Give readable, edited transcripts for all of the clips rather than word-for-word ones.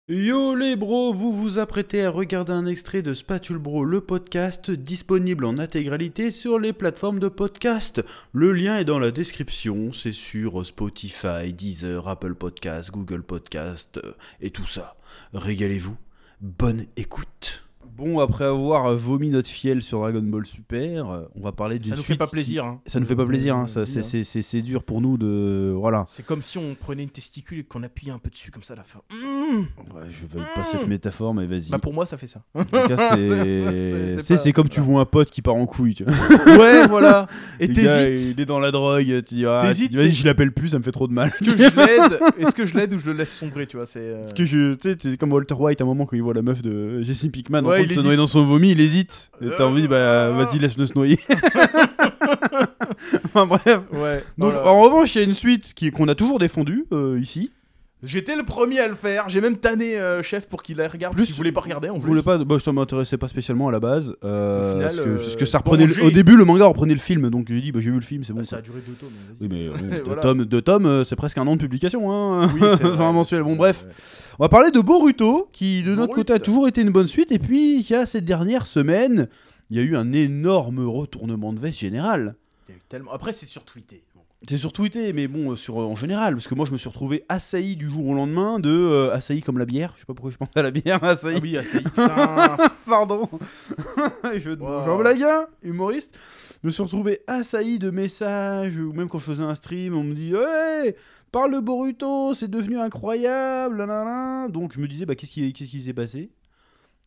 Yo les bros, vous vous apprêtez à regarder un extrait de Spatule Bro, le podcast, disponible en intégralité sur les plateformes de podcast. Le lien est dans la description, c'est sur Spotify, Deezer, Apple Podcast, Google Podcast et tout ça. Régalez-vous, bonne écoute. Bon, après avoir vomi notre fiel sur Dragon Ball Super, on va parler d'une Ça nous suite fait pas plaisir. Hein. Ça nous fait pas plaisir, hein. C'est dur pour nous de... Voilà. C'est comme si on prenait une testicule et qu'on appuyait un peu dessus comme ça à la fin. Ouais, je valide pas cette métaphore, mais vas-y. Bah pour moi ça fait ça. En tout cas, c'est comme tu vois un pote qui part en couille. Tu vois. Ouais voilà. Et Le gars, t'hésites. il est dans la drogue, tu dis, T'hésites, vas-y, c'est- je l'appelle plus, ça me fait trop de mal. Est-ce que je l'aide ou je le laisse sombrer, tu vois, c'est Parce que tu sais, c'est comme Walter White à un moment quand il voit la meuf de Jesse Pinkman en Ouais, train il de se noyer hésite. dans son vomi, il hésite. Et t'as envie, bah vas-y, laisse-le se noyer. Enfin bref. Ouais. Donc voilà. en revanche, il y a une suite qu'on a toujours défendue ici. J'étais le premier à le faire. J'ai même tanné chef pour qu'il la regarde. Plus, Plus, il voulait pas regarder en Je plus. voulais pas, bah, ça m'intéressait pas spécialement à la base. final, parce que ça reprenait danger. au début, le manga reprenait le film, donc j'ai dit, bah j'ai vu le film, c'est bon. Bah, ça quoi. a duré 2 tomes. Oui, mais bon, Voilà. deux tomes, c'est presque un an de publication, hein. Oui, c'est vrai. Enfin, un mensuel. Bon, bref. Ouais. On va parler de Boruto, qui de notre Boruto. côté a toujours été une bonne suite. Et puis, il y a ces dernières semaines, il y a eu un énorme retournement de veste général. Il y a eu tellement. Après c'est sur Twitter. Bon. C'est sur Twitter, mais bon, en général, parce que moi je me suis retrouvé assailli du jour au lendemain de assailli comme la bière. Je sais pas pourquoi je pense à la bière, assailli. Ah oui, ça y est, putain. Pardon. Je de Wow. Jean Blague, humoriste. Je me suis retrouvé assailli de messages, ou même quand je faisais un stream, on me dit hey, parle de Boruto, c'est devenu incroyable, nanana. Donc je me disais, bah, qu'est-ce qui s'est passé?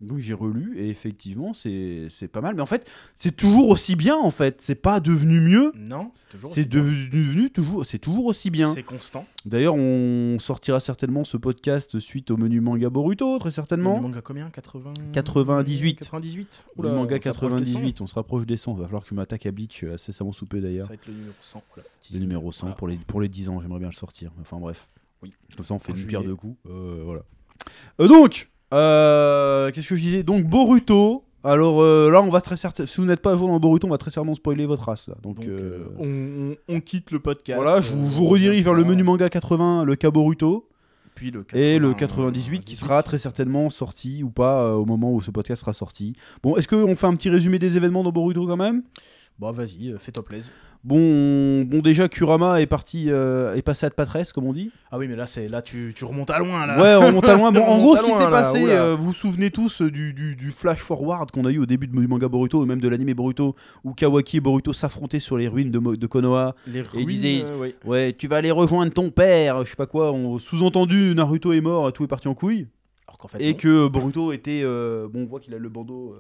Donc j'ai relu, et effectivement, c'est pas mal. Mais en fait, c'est toujours aussi bien, en fait. C'est pas devenu mieux, Non, c'est toujours. c'est aussi bien. devenu toujours, c'est toujours aussi bien. C'est constant. D'ailleurs, on sortira certainement ce podcast suite au menu manga Boruto, très certainement. Le manga combien 80... 98. 98. Le Oula, manga on s'approche des 98, on se rapproche des 100. Il va falloir que je m'attaque à Bleach incessamment sous peu 100. d'ailleurs. Ça va être le numéro 100. Voilà. Le numéro 100 Voilà. pour les 10 ans, j'aimerais bien le sortir. Enfin bref. Oui. Comme ça, on fait En une pierre juillet. deux coups. Voilà. Donc, qu'est-ce que je disais? Donc, Boruto. Alors là, on va très certainement. Si vous n'êtes pas à jour dans Boruto, on va très certainement spoiler votre race. Là. Donc, On quitte le podcast. voilà, je vous redirige vers le menu manga 80, le cas Boruto. Puis le Et le 98 qui sera très certainement sorti ou pas au moment où ce podcast sera sorti. Bon, est-ce qu'on fait un petit résumé des événements dans Boruto quand même? Bon, vas-y, fais-toi plaisir. Bon, déjà Kurama est passé à de Patresse, comme on dit. Ah oui, mais là, tu remontes à loin, là. Ouais, on monte à loin. Bon, On en monte gros, à ce qui loin, s'est là, passé, oula. vous vous souvenez tous du flash forward qu'on a eu au début du manga Boruto, ou même de l'anime Boruto, où Kawaki et Boruto s'affrontaient sur les ruines de Konoha. Les il disait- oui. Ouais, tu vas aller rejoindre ton père, je sais pas quoi. Sous-entendu, Naruto est mort, tout est parti en couille. Alors qu'en fait, Et non. que Boruto était. Bon, on voit qu'il a le bandeau.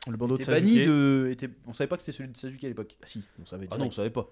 Le bandeau de Était banni Sasuke. de. On savait pas que c'était celui de Sasuke à l'époque. Ah si, on savait Ah direct. non, on savait pas.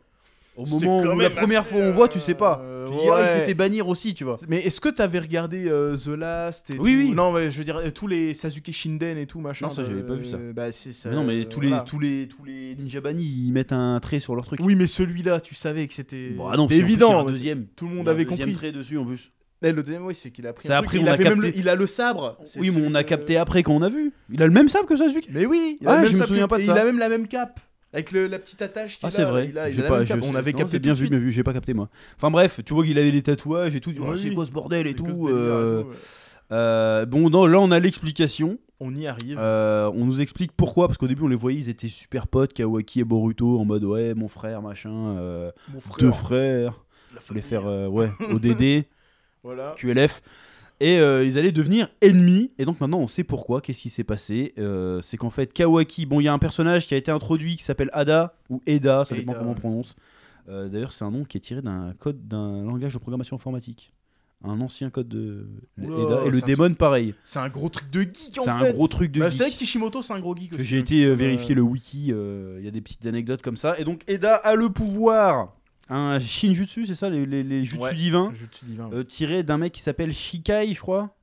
Au C'était moment quand où la même première assez, fois on voit, tu sais pas. Tu dis, ah, il s'est ouais. fait bannir aussi, tu vois. Mais est-ce que t'avais regardé The Last et Oui, tout oui. Non, mais je veux dire, tous les Sasuke Shinden et tout, machin. Non, ça, j'avais pas vu ça. Bah, c'est ça. Mais non, mais voilà. tous les ninja bannis, ils mettent un trait sur leur truc. Oui, mais celui-là, tu savais que c'était Bon, ah non, c'était puis en plus, il y a évident. un deuxième. Tout le Il y monde a un avait deuxième compris. trait dessus en plus. Et le deuxième, oui, c'est qu'il a pris Ça, un après, truc, on a avait même capté. il a le sabre. C'est Oui, mais celui on a de- capté après quand on a vu. Il a le même sabre que Sasuke. Mais oui, il Ah, a le même je me sabre souviens que- pas de et ça. Il a même la même cape. Avec la petite attache qu'il Ah, a. c'est vrai. Il a J'ai la pas- même je cape. sais- On avait non, capté c'est bien tout de vu, suite. mais j'ai pas capté moi. Enfin bref, tu vois qu'il avait les tatouages et tout. Oh, Oui. c'est quoi ce bordel et C'est tout. que ce délire et tout. Bon, non, là on a l'explication. On y arrive. On nous explique pourquoi, parce qu'au début on les voyait, ils étaient super potes, Kawaki et Boruto, en mode ouais, mon frère, machin, Mon frère. deux frères, La fallait famille. faire ouais, ODD, Voilà. QLF, et ils allaient devenir ennemis, et donc maintenant on sait pourquoi, qu'est-ce qui s'est passé, c'est qu'en fait Kawaki, bon il y a un personnage qui a été introduit qui s'appelle Ada, ou Eda, ça dépend Eda, comment on ouais. prononce. D'ailleurs c'est un nom qui est tiré d'un code d'un langage de programmation informatique. Un ancien code de Oula, Eda, et le c'est un démon pareil. C'est un gros truc de geek en C'est fait. un gros truc de Bah, geek. c'est vrai que Kishimoto c'est un gros geek Que aussi. j'ai hein, été qui se- vérifier le wiki, il y a des petites anecdotes comme ça. Et donc Eda a le pouvoir, un Shinjutsu, c'est ça, les jutsu Ouais. divins, Jutsu divin. tiré d'un mec qui s'appelle Shikai, je crois.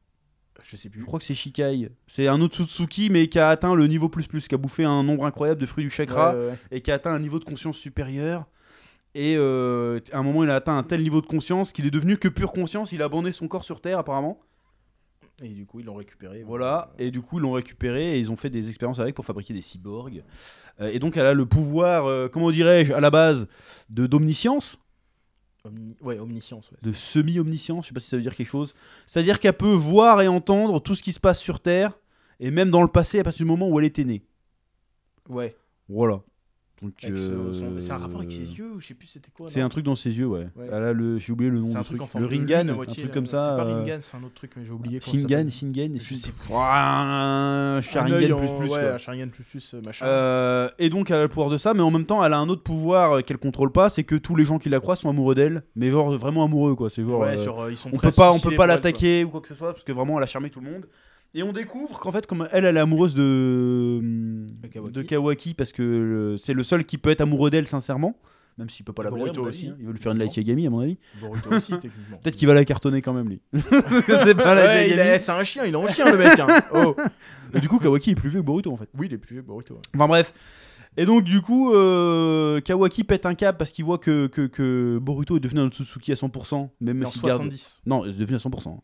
Je sais Je plus. crois que c'est Shikai. C'est un Otsutsuki, mais qui a atteint le niveau plus, qui a bouffé un nombre incroyable de fruits du chakra, Ouais, ouais, ouais. et qui a atteint un niveau de conscience supérieur. Et à un moment, il a atteint un tel niveau de conscience qu'il est devenu que pure conscience. Il a abandonné son corps sur Terre, apparemment. Et du coup ils l'ont récupéré. Voilà, et du coup ils l'ont récupéré et ils ont fait des expériences avec pour fabriquer des cyborgs. Et donc elle a le pouvoir, comment dirais-je, à la base, d'omniscience. Omniscience. Ouais. de semi-omniscience, je sais pas si ça veut dire quelque chose. C'est-à-dire qu'elle peut voir et entendre tout ce qui se passe sur Terre, et même dans le passé à partir du moment où elle était née. Ouais. Voilà. Donc, C'est un rapport avec ses yeux ou je sais plus c'était quoi. c'est non un truc dans ses yeux, ouais. Ouais. Elle a j'ai oublié le nom C'est du un truc. truc en forme Le de lune, Ringan, à un moitié, truc comme là. ça. C'est pas Ringan, c'est un autre truc, mais j'ai oublié. comment ça Shingan, s'appelle. Shingen, Je sais pas. Un Un Sharingan œil plus, ouais, quoi. un Sharingan plus, machin. Et donc elle a le pouvoir de ça, mais en même temps elle a un autre pouvoir qu'elle contrôle pas, c'est que tous les gens qui la croient sont amoureux d'elle, mais genre vraiment amoureux quoi. C'est genre Ouais, ils sont on prêts peut à pas suicider on peut pas pour elle, l'attaquer ou quoi que ce soit parce que vraiment elle a charmé tout le monde. Et on découvre qu'en fait comme elle est amoureuse de Kawaki parce que c'est le seul qui peut être amoureux d'elle sincèrement, même s'il peut pas la blairer, Boruto à mon avis, aussi. hein. Il veut lui faire une Light Yagami à mon avis. quoi. Boruto aussi, techniquement. Peut-être qu'il va la cartonner quand même lui. Parce que c'est pas la Ouais, Yagami. c'est un chien, il est en chien le mec. Hein. Oh. Et du coup Kawaki est plus vieux que Boruto en fait. Oui, il est plus vieux que Boruto. Ouais. Enfin bref. Et donc du coup, Kawaki pète un câble parce qu'il voit que Boruto est devenu un Otsutsuki à 100%. Même Mais en s'il garde... 70. Non, il est devenu à 100%.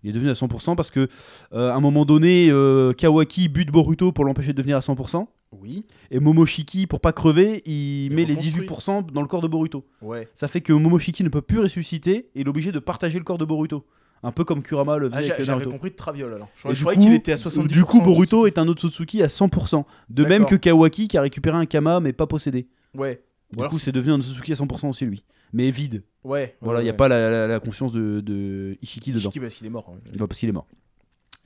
Il est devenu à 100% parce que à un moment donné, Kawaki bute Boruto pour l'empêcher de devenir à 100%. Oui. Et Momoshiki, pour pas crever, il met les reconstruit. 18% dans le corps de Boruto. Ouais. Ça fait que Momoshiki ne peut plus ressusciter et il est obligé de partager le corps de Boruto. Un peu comme Kurama le faisait avec J'avais Naruto. compris de Traviole alors. Et Je croyais qu'il était à 70%. Du coup, Boruto est un Otsutsuki à 100%. De même D'accord. que Kawaki qui a récupéré un Kama mais pas possédé. Ouais. Du coup, c'est devenu un Otsutsuki à 100% aussi lui. Mais vide. Ouais. Voilà, il n'y a pas la conscience de Ishiki dedans. Ishiki, parce qu'il est mort. Ouais. Enfin, parce qu'il est mort.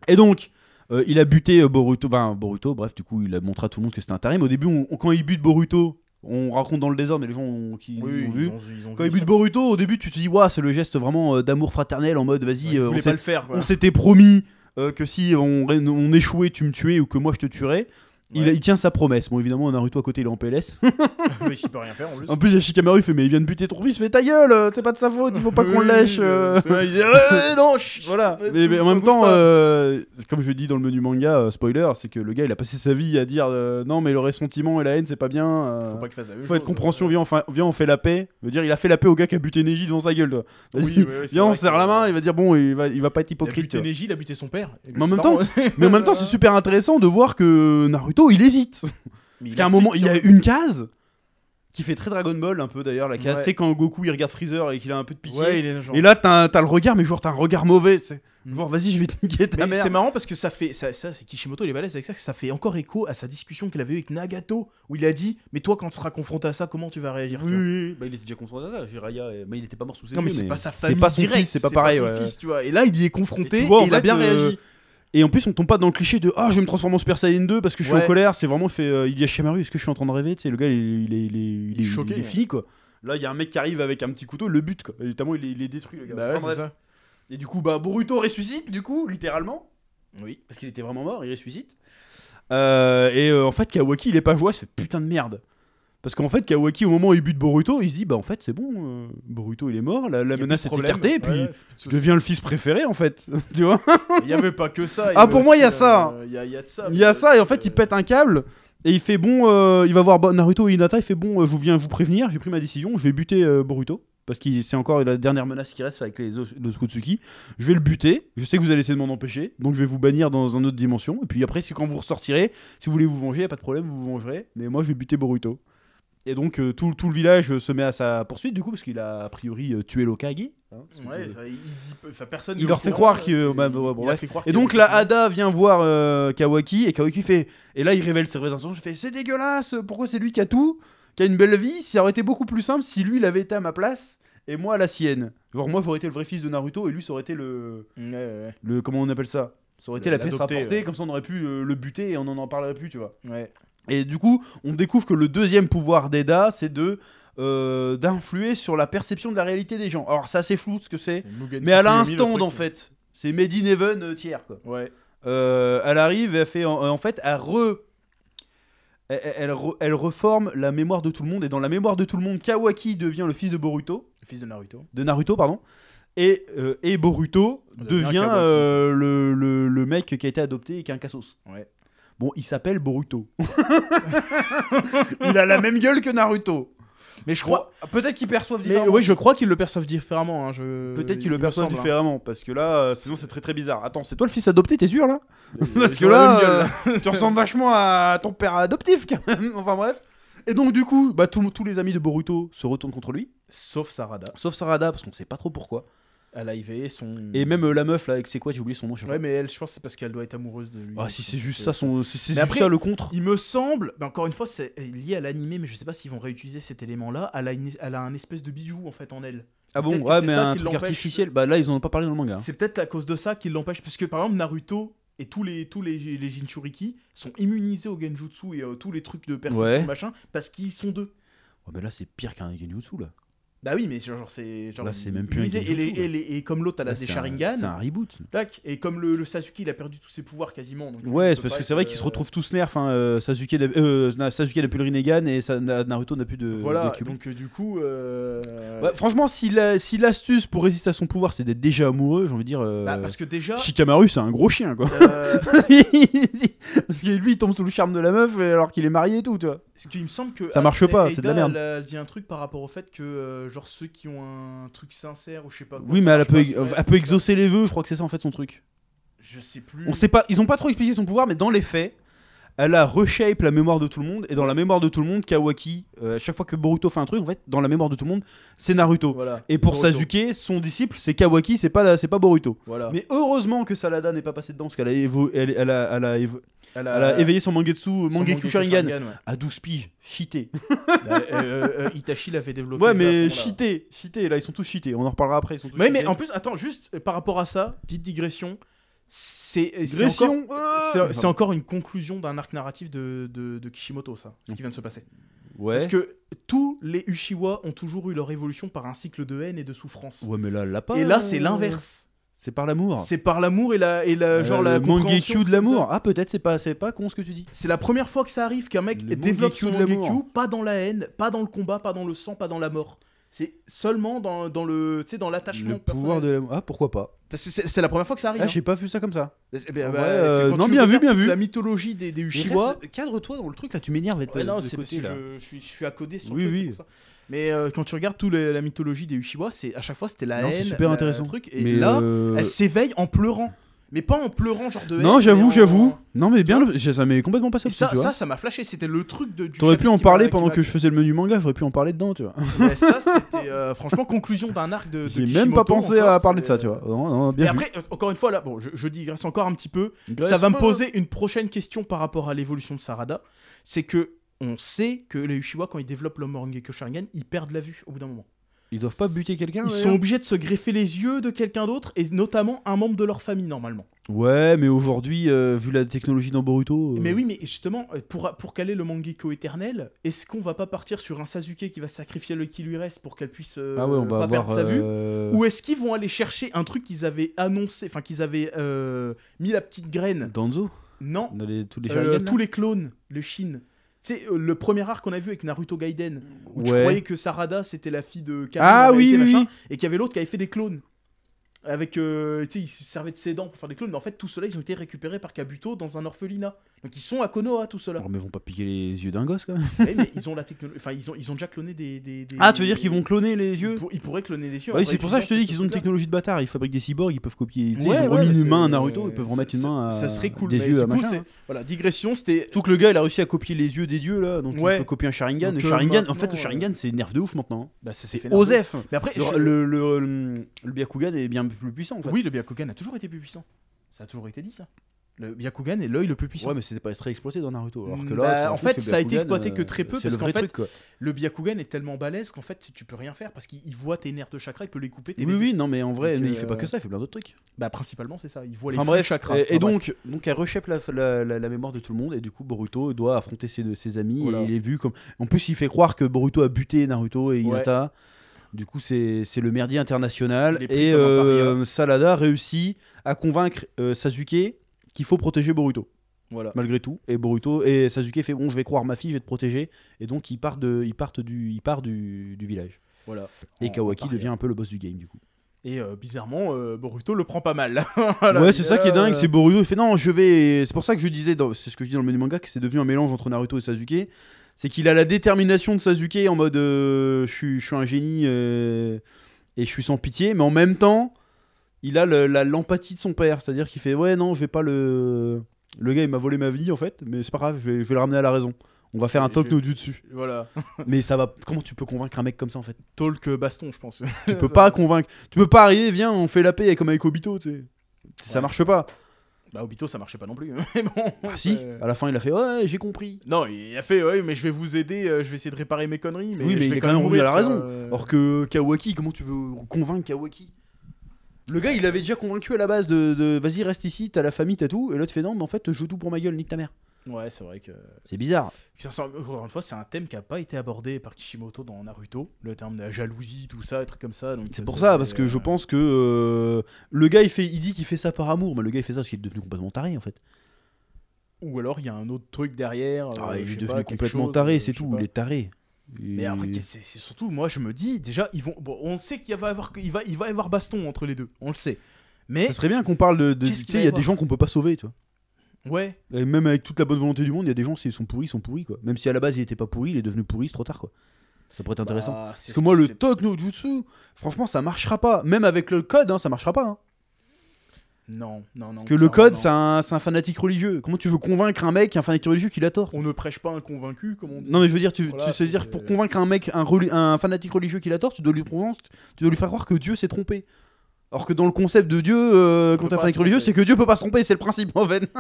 Et donc, il a buté Boruto. Enfin, Boruto, bref, du coup, il a montré à tout le monde que c'était un tarim. Au début, quand il bute Boruto, on raconte dans le désordre, mais les gens qui Oui, l'ont vu. ils ont Quand vu il bute ça. Boruto, au début, tu te dis, waouh, c'est le geste vraiment d'amour fraternel en mode, vas-y, Ouais, il on voulait pas le faire. Quoi. on s'était promis que si on échouait, tu me tuais ou que moi je te tuerais. Ouais. Il tient sa promesse. Bon, évidemment, Naruto à côté, il est en PLS. Oui, il peut rien faire en plus. En plus, il y a Shikamaru, il fait, mais il vient de buter ton fils, fais ta gueule, c'est pas de sa faute, il faut pas qu'on le lèche. C'est vrai, il dit non, chut. Voilà. Ouais, Mais en même bouge temps, pas. comme je dis dans le menu manga, spoiler, c'est que le gars, il a passé sa vie à dire non, mais le ressentiment et la haine, c'est pas bien. Faut pas qu'il fasse la même Faut être chose, compréhension, viens, on fait la paix. Veut dire, il a fait la paix au gars qui a buté Neji devant sa gueule, toi. Vas-y, Oui, c'est viens, on vrai serre que- la main, il va dire bon, il va pas être Il a hypocrite. buté tu vois. Neji, il a buté son père. Mais en même temps, c'est super intéressant de voir que Naruto, il hésite. Parce qu'à un moment, il y a une case qui fait très Dragon Ball, un peu d'ailleurs, la case. Ouais. C'est quand Goku il regarde Freezer et qu'il a un peu de pitié. Ouais, il est genre. Et là, t'as le regard, mais genre, t'as un regard mauvais. C'est genre, vas-y, je vais te niquer ta Mais mère. c'est marrant parce que ça fait ça c'est Kishimoto, il est balèze avec ça, que ça fait encore écho à sa discussion qu'il avait eu avec Nagato où il a dit mais toi quand tu seras confronté à ça comment tu vas réagir, tu vois. Oui. Bah, il était déjà confronté à ça, Jiraiya. Mais il était pas mort sous ses Non mais yeux, c'est pas sa c'est famille pas son direct, fils, c'est pas pareil. son ouais. fils, tu vois. Et là il y est Et confronté tu vois, en et il a fait, bien réagi. Et en plus, on tombe pas dans le cliché de ah, je vais me transformer en Super Saiyan 2 parce que je suis Ouais. en colère. C'est vraiment fait. Il dit à Shikamaru, est-ce que je suis en train de rêver? Tu sais, le gars, il est choqué, il est ouais. fini quoi. Là, il y a un mec qui arrive avec un petit couteau, le but quoi. Et tellement il est détruit, le gars. Bah ouais, Enfin, c'est bref. ça. Et du coup, bah, Boruto ressuscite, du coup, littéralement. Oui. Parce qu'il était vraiment mort, il ressuscite. En fait, Kawaki, il est pas joué, c'est putain de merde. Parce qu'en fait, Kawaki, au moment où il bute Boruto, il se dit, bah en fait, c'est bon, Boruto, il est mort, la Il y a menace plus est de problème. écartée, et puis Ouais, c'est plus de je soucis. deviens le fils préféré, en fait. Tu vois? Il y avait pas que ça. Ah, pour moi, il y a ça. Il y a de ça. Il y a ça, et en fait, il pète un câble, et il fait bon, il va voir Naruto et Hinata, il fait bon, je viens vous prévenir, j'ai pris ma décision, je vais buter Boruto. Parce que c'est encore la dernière menace qui reste avec les Otsutsuki. Je vais le buter. Je sais que vous allez essayer de m'en empêcher. Donc je vais vous bannir dans une autre dimension. Et puis après, c'est quand vous ressortirez. Si vous voulez vous venger, y a pas de problème, vous vous vengerez. Mais moi, je vais buter Boruto. Et donc tout le village se met à sa poursuite du coup parce qu'il a priori tué l'Okage. Hein, parce que- Ouais, il dit personne. Il leur fait croire qu'il- il bah, bon, il bref. fait croire Et qu'il- donc la Hada vient voir Kawaki et Kawaki fait. Et là il révèle ses vraies intentions. Il fait c'est dégueulasse. Pourquoi c'est lui qui a tout, qui a une belle vie? Ça aurait été beaucoup plus simple si lui il avait été à ma place et moi à la sienne. Genre moi j'aurais été le vrai fils de Naruto et lui ça aurait été le comment on appelle ça? Ça aurait été la pièce L'adopté, rapportée. ouais. Comme ça on aurait pu le buter et on en parlerait plus, tu vois. Ouais. Et du coup, on découvre que le deuxième pouvoir d'Eda, c'est d'influer sur la perception de la réalité des gens. Alors, c'est assez flou ce que c'est, mais elle a un stand en fait. C'est Made in Heaven tiers quoi. Ouais. Elle arrive et elle fait en fait, elle reforme la mémoire de tout le monde. Et dans la mémoire de tout le monde, Kawaki devient le fils de Boruto, Le fils de Naruto. de Naruto pardon. Et Boruto devient Kawaki. le mec qui a été adopté et qui est un cassos. Ouais. Bon, il s'appelle Boruto. Il a la même gueule que Naruto. Mais je crois. Bon, peut-être qu'ils perçoivent Mais différemment. ouais, je crois qu'ils le perçoivent différemment. Hein. Peut-être qu'ils il le me perçoivent semble, hein. différemment. Parce que là, sinon c'est très très bizarre. Attends, c'est toi le fils adopté, t'es sûr là? Parce que Ils ont la même là, gueule. tu ressembles vachement à ton père adoptif quand même. Enfin bref. Et donc du coup, bah, tous les amis de Boruto se retournent contre lui. Sauf Sarada. Sauf Sarada, parce qu'on sait pas trop pourquoi. Elle a éveillé son. Et même la meuf, là, c'est quoi, j'ai oublié son nom. Ouais, mais elle, je pense que c'est parce qu'elle doit être amoureuse de lui. Ah, si c'est juste ça, si c'est Mais juste après, ça le contre. Il me semble, mais encore une fois, c'est lié à l'animé, mais je sais pas s'ils vont réutiliser cet élément-là. Elle a un espèce de bijou en fait en elle. Ah bon, Peut-être que ouais, c'est mais ça un qui truc l'empêche. artificiel. Bah là, ils en ont pas parlé dans le manga. C'est peut-être à cause de ça qui l'empêche, parce que par exemple Naruto et tous les Jinchuriki sont immunisés au Genjutsu et tous les trucs de perception Ouais. machin parce qu'ils sont deux. Ouais, mais là, c'est pire qu'un Genjutsu, là. Bah oui, mais genre c'est genre Là, c'est même plus un immunisé. Genjutsu, Et comme l'autre elle a Là, des c'est Sharingan, C'est un reboot. tac, et comme le Sasuke il a perdu tous ses pouvoirs quasiment. Donc, Ouais, il c'est peut parce pas que c'est être, vrai qu'ils se retrouvent tous nerfs. Hein, Sasuke n'a plus le Rinnegan et Naruto n'a plus de. Voilà, de Kyuubi. donc du coup. Ouais, franchement, si l'astuce pour résister à son pouvoir, c'est d'être déjà amoureux, j'ai envie de dire. Bah, parce que déjà. Shikamaru, c'est un gros chien, quoi. euh, Parce que lui, il tombe sous le charme de la meuf alors qu'il est marié et tout, tu vois. Parce qu'il me semble que. Ça marche pas, c'est de la merde. Elle dit un truc par rapport au fait que, genre, ceux qui ont un truc sincère ou je sais pas quoi. Oui, ça mais elle marche peut, pas sur elle peut exaucer les vœux, je crois que c'est ça en fait son truc. Je sais plus. On sait pas, ils ont pas trop expliqué son pouvoir, mais dans les faits, elle a reshape la mémoire de tout le monde, et dans la mémoire de tout le monde, Kawaki, à chaque fois que Boruto fait un truc, en fait, dans la mémoire de tout le monde, c'est Naruto. Voilà. Et pour Boruto. Sasuke, son disciple, c'est Kawaki, c'est pas Boruto. Voilà. Mais heureusement que Salada n'est pas passé dedans, parce qu'elle a, Elle elle a éveillé son Mangekyo Mangekyou Sharingan ouais. à 12 piges, cheaté. Itachi l'avait développé. Ouais, déjà à mais ce moment-là. cheaté, là ils sont tous cheatés, on en reparlera après. Ils sont tous Ouais, mais cheatés. en plus, attends, juste par rapport à ça, petite digression. C'est Digression, c'est encore une conclusion d'un arc narratif de Kishimoto, ça, ce qui vient de se passer. Ouais. Parce que tous les Uchiwa ont toujours eu leur évolution par un cycle de haine et de souffrance. Ouais, mais là, elle l'a pas. Et là, c'est l'inverse. C'est par l'amour. C'est par l'amour et genre la le compréhension Mangekyo de comme l'amour. ça. Ah, peut-être, c'est pas con ce que tu dis. C'est la première fois que ça arrive qu'un mec Le développe Mangekyo son de l'amour. Mangekyo, pas dans la haine, pas dans le combat, pas dans le sang, pas dans la mort. C'est seulement dans le, tu sais, dans l'attachement. Le pouvoir de l'amour. Ah, pourquoi pas. Parce que c'est la première fois que ça arrive. Ah, hein. j'ai pas vu ça comme ça. Eh ben, En bah, vrai, c'est quand non, tu bien vu, regardes bien toute vu. La mythologie des Uchiwa. Cadre-toi dans le truc là, tu m'énerves. Ouais, non, de c'est parce côté, que là. je suis accodé sur Oui, le truc, oui. c'est pour ça. Mais quand tu regardes toute la mythologie des Uchiwa, c'est à chaque fois c'était la Non, haine. c'est super intéressant. Truc, et Mais là, elle s'éveille en pleurant. Mais pas en pleurant genre de haine. non, mais j'avoue. en- Non, mais bien, ça m'est complètement passé Et au-dessus, tu vois. ça m'a flashé. C'était le truc du. T'aurais pu chapitre en qui parler m'a- pendant qui m'a- que je faisais le menu manga, j'aurais pu en parler dedans, tu vois. Ouais, ça, c'était franchement conclusion d'un arc de. J'ai même pas pensé à parler de ça, tu vois. Non, non, Et bien vu. après, encore une fois, là, bon, je digresse encore un petit peu. Graisse Ça va me pas. poser une prochaine question par rapport à l'évolution de Sarada. C'est que on sait que les Uchiwa, quand ils développent le Mangekyo Sharingan, ils perdent la vue au bout d'un moment. Ils doivent pas buter quelqu'un. Ils sont obligés de se greffer les yeux de quelqu'un d'autre, et notamment un membre de leur famille, normalement. Ouais, mais aujourd'hui, vu la technologie dans Boruto. Mais oui, mais justement, pour caler le Mangekyo éternel, est-ce qu'on va pas partir sur un Sasuke qui va sacrifier le qui lui reste pour qu'elle puisse Ah ouais, on va pas avoir. perdre sa vue? Ou est-ce qu'ils vont aller chercher un truc qu'ils avaient annoncé, enfin qu'ils avaient mis la petite graine? Danzo. Non, On a tous les Sharingan, là. tous les clones, le Shin. Tu sais, le premier arc qu'on a vu avec Naruto Gaiden, où tu Ouais. croyais que Sarada c'était la fille de Karin, Ah en réalité, oui, oui, machin, oui. et qu'il y avait l'autre qui avait fait des clones. Avec, tu sais, il se servait de ses dents pour faire des clones, mais en fait, tout cela, ils ont été récupérés par Kabuto dans un orphelinat. Donc, ils sont à Konoha, tout cela. Oh, mais ils vont pas piquer les yeux d'un gosse quand même. Ouais, mais ils ont la technologie. Enfin, ils ont déjà cloné des. Ah, tu veux dire qu'ils vont cloner les yeux? Ils pourraient cloner les yeux. Oui, en c'est pour ça que je te dis réutilisant qu'ils ont une ce truc-là. technologie de bâtard. Ils fabriquent des cyborgs, ils peuvent copier. Tu sais, Ouais, ils ont ouais, remis une c'est- main à Naruto, ils peuvent remettre une ça- main à. Ça serait cool. Des mais yeux du à coup, machin. c'est- Voilà, digression, c'était. Tout que le gars il a réussi à copier les yeux des dieux là, donc Ouais. il peut copier un Sharingan. Donc, Le Sharingan, en fait, maintenant, le Sharingan c'est nerf de ouf maintenant. Bah, ça s'est C'est fait nerveux. Osef. Mais après, Le Byakugan est bien plus puissant en fait. oui, le Byakugan a toujours été plus puissant. Ça a toujours été dit, ça. Le Byakugan est l'œil le plus puissant. Ouais, mais c'était pas très exploité dans Naruto. Alors que Bah, là, tu en rends fait, compte que ça a été Byakugan, exploité que très peu, c'est parce le qu'en vrai fait, truc, quoi. Le Byakugan est tellement balèze qu'en fait, tu peux rien faire parce qu'il voit tes nerfs de chakra, il peut les couper. Tes Oui, baisers. oui, non, mais en vrai, Donc, mais il fait pas que ça, il fait plein d'autres trucs. Bah, principalement, c'est ça. Il voit les Enfin flux bref, chakras. et Enfin, bref. donc elle rechèpe la mémoire de tout le monde, et du coup Boruto doit affronter ses amis, Voilà. et il est vu comme. En plus, il fait croire que Boruto a buté Naruto et Hinata. Du coup, c'est le merdier international. Il est pris Et comme un paria. Salada réussit à convaincre Sasuke qu'il faut protéger Boruto. Voilà. Malgré tout. Et Boruto et Sasuke fait bon, je vais croire ma fille, je vais te protéger. Et donc, il part du village. Voilà. Et En Kawaki paria. devient un peu le boss du game, du coup. Et bizarrement, Boruto le prend pas mal. Ouais, c'est ça qui est dingue, c'est Boruto, il fait non, je vais. C'est pour ça que je disais, c'est ce que je dis dans le menu manga, que c'est devenu un mélange entre Naruto et Sasuke. C'est qu'il a la détermination de Sasuke en mode je suis un génie et je suis sans pitié, mais en même temps, il a l'empathie de son père, c'est-à-dire qu'il fait ouais, non, je vais pas le. Le gars il m'a volé ma vie en fait, mais c'est pas grave, je vais le ramener à la raison. On va faire un talk Je- no jutsu. Voilà. Mais ça va. Comment tu peux convaincre un mec comme ça en fait? Talk baston, je pense. Tu peux pas convaincre. Tu peux pas arriver, viens, on fait la paix comme avec Obito, tu sais. Ça Ouais, marche pas. Bah, Obito, ça marchait pas non plus. Mais bon. Ah si, à la fin il a fait ouais, j'ai compris. Non, il a fait, ouais, mais je vais vous aider, je vais essayer de réparer mes conneries. Mais Oui, mais je il vais est quand même revenu à la mourir, tu raison. vois, Alors que Kawaki, comment tu veux convaincre Kawaki? Le gars, il avait déjà convaincu à la base de vas-y, reste ici, t'as la famille, t'as tout. Et l'autre fait non, mais en fait, je joue tout pour ma gueule, nique ta mère. Ouais, c'est vrai que. C'est bizarre. Encore une fois, c'est un thème qui a pas été abordé par Kishimoto dans Naruto. Le terme de la jalousie, tout ça, des trucs comme ça. C'est pour ça, parce que je pense que le gars, il dit qu'il fait ça par amour, mais le gars, il fait ça parce qu'il est devenu complètement taré en fait. Ou alors il y a un autre truc derrière. Ah, il je est sais devenu pas, quelque complètement chose, taré, je c'est sais tout. pas. Il est taré. Mais après, c'est surtout, moi je me dis, déjà, ils vont. Bon, on sait qu'il va y avoir, il va y avoir baston entre les deux, on le sait. Mais. Ça serait bien qu'on parle de Qu'est-ce tu qu'il sais, va il y y a avoir des gens qu'on peut pas sauver, tu vois. Ouais. Et même avec toute la bonne volonté du monde, il y a des gens, s'ils sont pourris, quoi. Même si à la base il était pas pourri, il est devenu pourri, c'est trop tard, quoi. Ça pourrait être intéressant. Bah, Parce que moi, le Talk no Jutsu, franchement, ça marchera pas. Même avec le code, hein, ça marchera pas. Hein. Non. Que le code, c'est un fanatique religieux. Comment tu veux convaincre un mec, un fanatique religieux, qu'il a tort? On ne prêche pas un convaincu, comme on dit. Non, mais je veux dire, Voilà, tu sais dire, c'est- pour convaincre un mec, un fanatique religieux qu'il a tort, tu dois lui faire croire que Dieu s'est trompé. Alors que dans le concept de Dieu, quand peut t'es un pas fanatique se religieux, tromper. c'est que Dieu peut pas se tromper, c'est le principe en fait.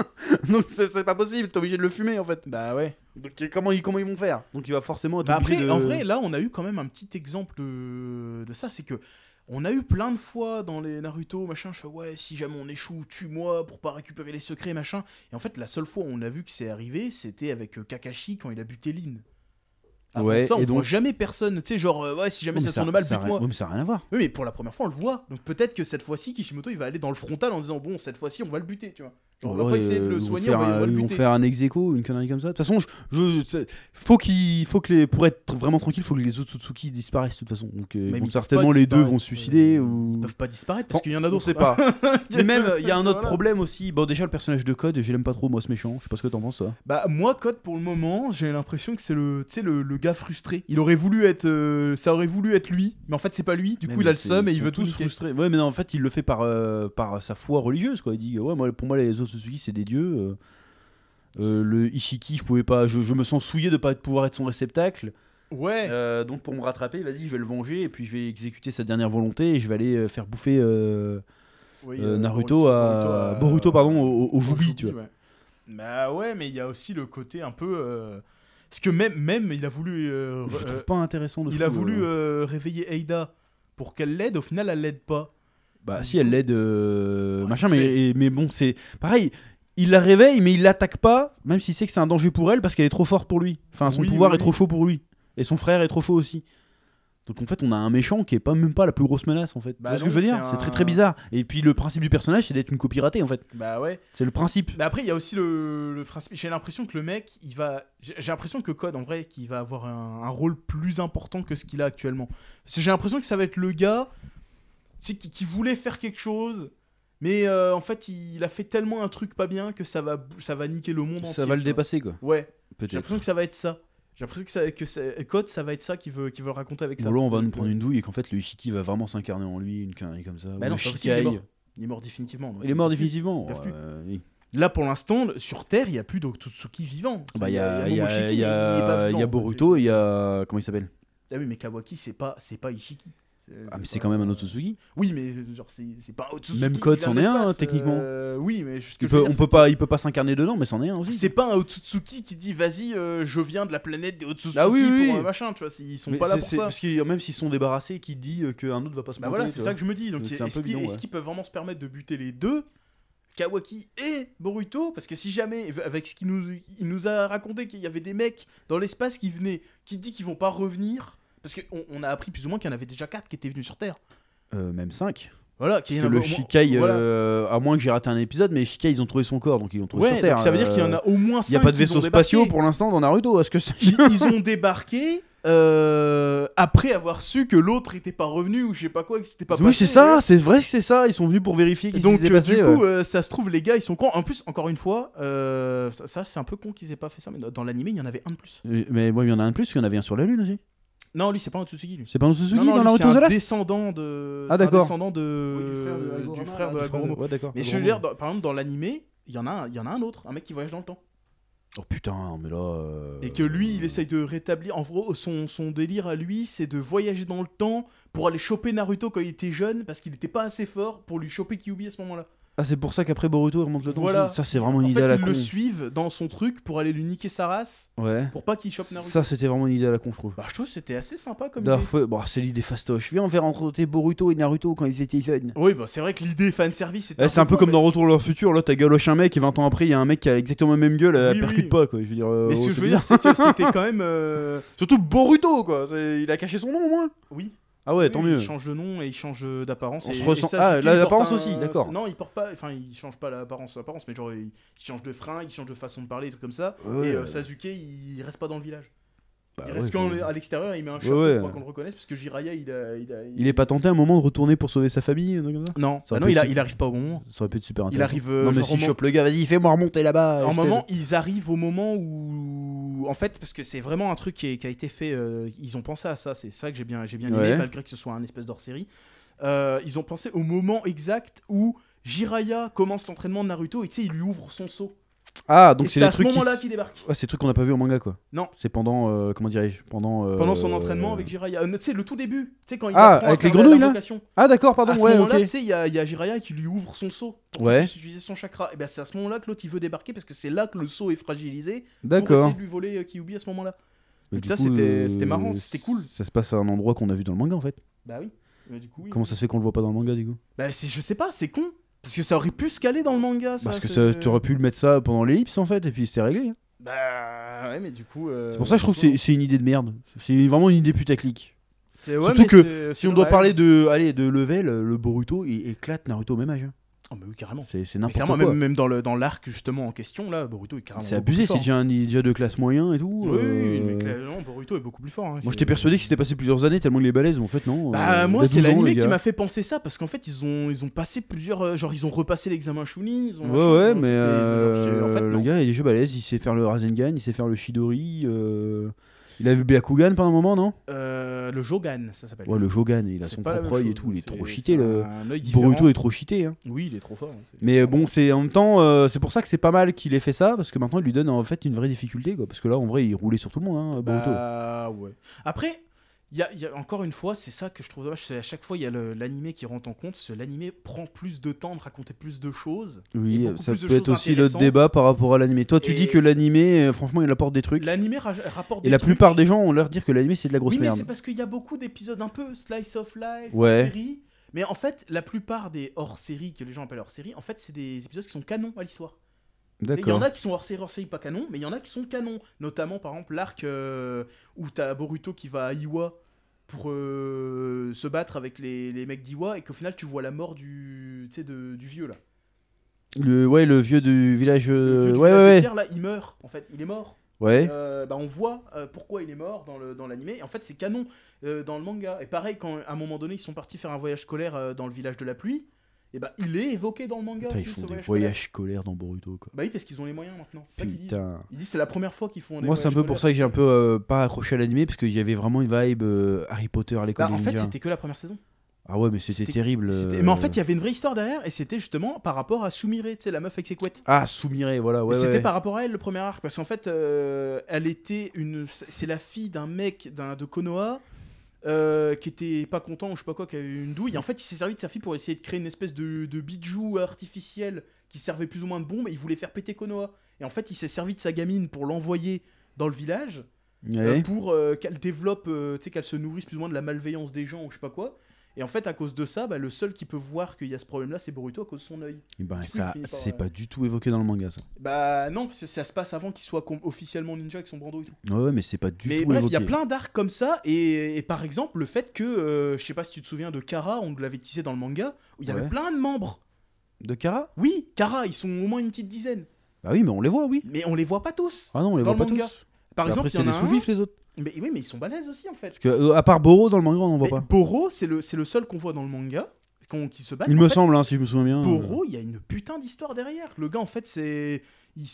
Donc c'est pas possible, t'es obligé de le fumer en fait. Bah ouais. Donc comment ils vont faire? Donc il va forcément être Bah obligé après, de... en vrai, là, on a eu quand même un petit exemple de ça, c'est que on a eu plein de fois dans les Naruto, machin, je fais ouais, si jamais on échoue, tue-moi pour pas récupérer les secrets, machin. Et en fait, la seule fois où on a vu que c'est arrivé, c'était avec Kakashi quand il a buté Lin. Avant Ouais, ça, on et voit donc- jamais personne, tu sais, genre, ouais, si jamais Ouais, mais ça tourne mal, ça a bute-moi. rien- ouais, mais ça n'a rien à voir. Oui, mais pour la première fois, on le voit. Donc peut-être que cette fois-ci, Kishimoto, il va aller dans le frontal en disant, bon, cette fois-ci, on va le buter, tu vois. Genre, on va Ouais, pas essayer de le ils vont soigner, faire on va le ils vont buter. faire un ex-aequo, une connerie comme ça. De toute façon, pour être vraiment tranquille, faut que les Otsutsuki disparaissent de toute façon. Donc Mais bon, ils certainement peuvent pas les deux vont disparaître. se suicider Ils ou... peuvent pas disparaître parce Bon, qu'il y en a on d'autres. sait pas. Mais même, il y a un autre Voilà. problème aussi. Bon, déjà, le personnage de Code, je l'aime pas trop, moi, ce méchant. Je sais pas ce que t'en penses, toi. Bah moi Code pour le moment j'ai l'impression que c'est le tu sais le gars frustré. Il aurait voulu être ça aurait voulu être lui mais en fait c'est pas lui. Du coup il a le seum et il veut tout niquer. frustrer. Ouais, mais non, en fait, il le fait par sa foi religieuse, quoi. Il dit, ouais, moi, pour moi, les Otsutsuki, c'est des dieux. Le Ishiki, je me sens souillé de pas pouvoir être son réceptacle. Ouais. Donc pour me rattraper, vas-y, je vais le venger et puis je vais exécuter sa dernière volonté et je vais aller faire bouffer Oui, Naruto à Boruto pardon au Joubi, tu vois. Ouais. Bah ouais mais il y a aussi le côté un peu parce que même il a voulu Je le trouve pas intéressant de il fou, a voulu réveiller Eida pour qu'elle l'aide, au final elle l'aide pas. Bah si elle l'aide machin vite mais bon c'est pareil. Il la réveille mais il l'attaque pas même s'il sait que c'est un danger pour elle parce qu'elle est trop forte pour lui. Enfin son Oui, pouvoir oui, est trop chaud pour lui et son frère est trop chaud aussi. Donc en fait on a un méchant qui est pas même pas la plus grosse menace en fait. Bah Tu vois ce que non, je veux dire? c'est C'est très un- très bizarre. Et puis le principe du personnage c'est d'être une copie ratée en fait. Bah ouais. C'est le principe. Mais après, il y a aussi le principe. J'ai l'impression que le mec, il va. J'ai l'impression que Code, en vrai, qu'il va avoir un rôle plus important que ce qu'il a actuellement. Parce que j'ai l'impression que ça va être le gars qui voulait faire quelque chose, mais en fait, il a fait tellement un truc pas bien que ça va niquer le monde entier. Ça va le tu vois. dépasser quoi. Ouais. J'ai Peut-être. l'impression que ça va être ça. J'ai l'impression Code, ça va être ça qu'il veut raconter avec ça. Bon, là, on va nous Donc, prendre une douille et qu'en fait, le Ishiki va vraiment s'incarner en lui, une connerie comme ça. Bah Ou non, le c'est pas possible, il est Shikai. mort. Il est mort définitivement. donc Il est mort peut plus. définitivement. Ils peuvent plus. Oui. Là, pour l'instant, sur Terre, il n'y a plus d'Otsutsuki vivant. Bah, il y a Momoshiki, mais il est pas il y vivant. a Boruto et il y a. Comment il s'appelle? Ah oui, mais Kawaki, c'est pas Ishiki. Ah, mais c'est pas- quand même un Otsutsuki. Oui, mais genre, c'est pas un Otsutsuki. Même qui Code, vient c'en de est un, l'espace, techniquement. Oui, mais ce que je veux dire, Il peut pas s'incarner dedans, mais c'en est un aussi. c'est pas un Otsutsuki qui dit vas-y, je viens de la planète des Otsutsuki Ah oui, oui, pour oui. un machin, tu vois. Ils sont Mais pas là pour ça. Parce que même s'ils sont débarrassés, qui dit qu'un autre va pas se Bah monter, voilà, tu c'est vois. ça que je me dis. Donc, Donc, c'est un peu bidon, est-ce ouais. qu'ils peuvent vraiment se permettre de buter les deux, Kawaki et Boruto? Parce que si jamais, avec ce il nous a raconté qu'il y avait des mecs dans l'espace qui dit qu'ils vont pas revenir, parce qu'on a appris plus ou moins qu'il y en avait déjà 4 qui étaient venus sur Terre. Même 5. Voilà, qu'il y en Parce que avait le au moins- Shikai, voilà. à moins que j'ai raté un épisode, mais Shikai, ils ont trouvé son corps, donc ils l'ont trouvé Ouais, sur Terre. donc ça veut dire qu'il y en a au moins 5 Il n'y a pas de vaisseaux spatiaux pour l'instant dans Naruto, est-ce que c'est... Ils ont débarqué après avoir su que l'autre était pas revenu ou je sais pas quoi, que c'était pas Oui, passé, c'est ça, c'est vrai que c'est ça, ils sont venus pour vérifier qu'ils Donc s'étaient passés. du coup, ouais. ça se trouve les gars ils sont cons. En plus, encore une fois, ça c'est un peu con qu'ils aient pas fait ça, mais dans l'animé il y en avait un de plus. Mais ouais, il y en a un de plus, il y en avait un sur la Lune aussi. Non, lui c'est pas un Otsutsuki lui. C'est pas un Suzuki Non, non, dans lui, Naruto c'est The un Last descendant de. Ah, c'est un d'accord. descendant du frère de Hagoromo. Ouais, d'accord. Mais je veux dire, par exemple dans l'animé, il y en a un autre, un mec qui voyage dans le temps. Oh putain, mais là. Et que lui, il essaye de rétablir. En gros, son délire à lui, c'est de voyager dans le temps pour aller choper Naruto quand il était jeune, parce qu'il n'était pas assez fort pour lui choper Kyuubi à ce moment-là. Ah, c'est pour ça qu'après Boruto il remonte le temps. Voilà. Ça, c'est vraiment une En idée fait, à la ils con. le suivent dans son truc pour aller lui niquer sa race, Ouais. pour pas qu'il chope Naruto. Ça, c'était vraiment une idée à la con, je trouve. Bah, je trouve que c'était assez sympa comme D'ailleurs, idée. bon, c'est l'idée fastoche. Viens, on va rencontrer Boruto et Naruto quand ils étaient jeunes. Oui, bah c'est vrai que l'idée fanservice, c'était. C'est un peu comme dans Retour vers le futur. Là, t'as galoche un mec et 20 ans après, il y a un mec qui a exactement la même gueule, elle Oui, percute oui. pas, quoi. Je veux dire. Mais ce que c'est je veux bien. dire, c'est que c'était quand même. Surtout Boruto, quoi. Il a caché son nom, au moins. Oui. Ah ouais, Oui, tant il mieux. change de nom et il change d'apparence. On et- se et ressent- Sasuke, Ah, il l'apparence porte aussi, d'accord. Non, il porte pas. Enfin, il change pas l'apparence, mais genre il change de fringue, il change de façon de parler, des trucs comme ça. Ouais. Et Sasuke, il reste pas dans le village. Bah Il ouais, reste à l'extérieur, il met un chapeau ouais. pour pas qu'on le reconnaisse, parce que Jiraiya, Il est pas tenté un moment de retourner pour sauver sa famille, un truc comme ça. Non, Ça aurait non, pu il, être- il arrive pas au bon moment. Ça aurait pu être super Il intéressant. arrive. Non, mais genre, s'il au chope le gars, vas-y, fais-moi remonter là-bas. En je moment, t'aide. ils arrivent au moment où, en fait, parce que c'est vraiment un truc qui a été fait. Ils ont pensé à ça. C'est ça que j'ai bien aimé, Ouais. malgré que ce soit un espèce d'hors-série. Ils ont pensé au moment exact où Jiraiya commence l'entraînement de Naruto et tu sais, il lui ouvre son seau. Ah, donc et c'est c'est les à ce trucs moment-là qu'il débarque. Ouais, c'est des trucs qu'on n'a pas vu au manga, quoi. Non. C'est pendant. Comment dirais-je Pendant son entraînement avec Jiraiya. Tu sais, le tout début. Tu sais, quand il Ah, apprend à avec les faire grenouilles, là l'invocation. Ah, d'accord, pardon, À ce ouais, moment-là, ok. tu sais, il y a Jiraiya qui lui ouvre son seau pour Ouais. qu'il puisse utiliser son chakra. Et ben c'est à ce moment-là que l'autre il veut débarquer parce que c'est là que le seau est fragilisé pour D'accord. essayer de lui voler Kyuubi à ce moment-là. Mais Donc du ça, coup, c'était marrant, c'était cool. Ça se passe à un endroit qu'on a vu dans le manga, en fait. Bah oui. Du coup, oui. Comment ça se fait qu'on le voit pas dans le manga, du coup Bah je sais pas, c'est con. Parce que ça aurait pu se caler dans le manga, ça. Parce que tu aurais pu le mettre ça pendant l'ellipse, en fait, et puis c'est réglé. Hein. Bah ouais, mais du coup. C'est pour ça que je trouve que c'est une idée de merde. C'est vraiment une idée putaclic. C'est ouais, Surtout mais que c'est Si on le doit réel. parler de level, le Boruto il éclate Naruto au même âge. Hein. Oh, mais oui, carrément. C'est Mais n'importe carrément, quoi. même dans l'arc justement en question, là, Boruto est carrément. C'est beaucoup abusé, plus c'est fort. déjà un ninja de classe moyen et tout. Oui, mais clairement, Boruto est beaucoup plus fort. Hein. Moi j'étais persuadé qu'il s'était passé plusieurs années tellement il est balèze, mais en fait non. Bah, il moi, a c'est 12 ans, l'animé le qui gars. m'a fait penser ça parce qu'en fait, ils ont passé plusieurs. Genre, ils ont repassé l'examen Chunin. Ils ont Ouais, machin, mais et genre, en fait, le non. gars il est déjà balèze, il sait faire le Rasengan, il sait faire le Shidori. Il a vu Byakugan pendant un moment, non? Le Jogan, ça s'appelle. Ouais, le Jogan, il a C'est son pas la propre même œil et chose, tout, il est c'est- trop c'est cheaté. Le un œil différent. Boruto est trop cheaté. Hein. Oui, il est trop fort. Hein, Mais bon, c'est en même temps, c'est pour ça que c'est pas mal qu'il ait fait ça, parce que maintenant il lui donne en fait une vraie difficulté, quoi. Parce que là, en vrai, il roulait sur tout le monde, hein, Boruto. Bah ouais. Après, il y a encore une fois, c'est ça que je trouve dommage, c'est à chaque fois il y a l'animé qui rentre en compte, l'animé prend plus de temps de raconter plus de choses. et Oui, beaucoup ça plus de peut être choses aussi le intéressantes. débat par rapport à l'animé. Toi, tu Et- dis que l'animé, franchement, il apporte des trucs. L'animé rapporte Et des la trucs. plupart des gens ont l'air de dire que l'animé c'est de la grosse Oui, mais merde. c'est parce qu'il y a beaucoup d'épisodes un peu slice of life, Ouais. série. Mais en fait, la plupart des hors-séries que les gens appellent hors-série, en fait, c'est des épisodes qui sont canons à l'histoire. Il y en D'accord. a qui sont hors-série pas canon, mais il y en a qui sont canons. Notamment, par exemple, l'arc où t'as Boruto qui va à Iwa pour se battre avec les mecs d'Iwa et qu'au final, tu vois la mort du vieux là. Le vieux du village. Le vieux du Ouais, village de ouais, Pierre, là, il meurt. En fait, il est mort. ouais. Bah, on voit pourquoi il est mort dans l'animé. Et en fait, c'est canon dans le manga. Et pareil, quand à un moment donné, ils sont partis faire un voyage scolaire dans le village de la pluie, et bah, il est évoqué dans le manga. Putain, ils aussi, font ce des voyage voyages scolaires dans Boruto, quoi. Bah oui, parce qu'ils ont les moyens maintenant. C'est ça qu'ils disent. Putain. Ils disent c'est la première fois qu'ils font des Moi, c'est un peu voyages pour scolaires. ça que j'ai un peu pas accroché à l'animé, parce qu'il y avait vraiment une vibe Harry Potter à l'école Bah, en des fait, ninjas. c'était que la première saison. Ah ouais, mais c'était terrible. Mais en fait, il y avait une vraie histoire derrière, et c'était justement par rapport à Sumire, tu sais, la meuf avec ses couettes. Ah, Sumire, voilà, ouais. Et c'était ouais. par rapport à elle le premier arc, parce qu'en fait, elle était c'est la fille d'un mec de Konoha qui était pas content ou je sais pas quoi, qui avait eu une douille. Et en fait, il s'est servi de sa fille pour essayer de créer une espèce de bijou artificiel qui servait plus ou moins de bombe, et il voulait faire péter Konoha. Et en fait, il s'est servi de sa gamine pour l'envoyer dans le village Ouais. pour qu'elle développe, tu sais, qu'elle se nourrisse plus ou moins de la malveillance des gens ou je sais pas quoi. Et en fait, à cause de ça, bah, le seul qui peut voir qu'il y a ce problème-là, c'est Boruto à cause de son œil. Et ben, Du coup, ça, il finit par, c'est pas du tout évoqué dans le manga, ça. Bah non, parce que ça se passe avant qu'il soit officiellement ninja avec son brando et tout. Ouais, mais c'est pas du Mais tout bref, il évoqué. y a plein d'arcs comme ça, et par exemple, le fait que, je sais pas si tu te souviens de Kara, on l'avait teasé dans le manga, où il y avait Ouais. plein de membres. De Kara? Oui, Kara, ils sont au moins une petite dizaine. Bah oui, mais on les voit, oui. Mais on les voit pas tous. Ah non, on les Dans voit le pas manga. tous. Par Et exemple, après, il y c'est en des a un. sous-vifs, les autres. Mais oui, mais ils sont balèzes aussi en fait. Parce que, à part Boro dans le manga, on en voit Mais pas. Boro, c'est le seul qu'on voit dans le manga, qui se battent. Il en me fait, semble, hein, si je me souviens bien. Boro, il y a une putain d'histoire derrière. Le gars, en fait, c'est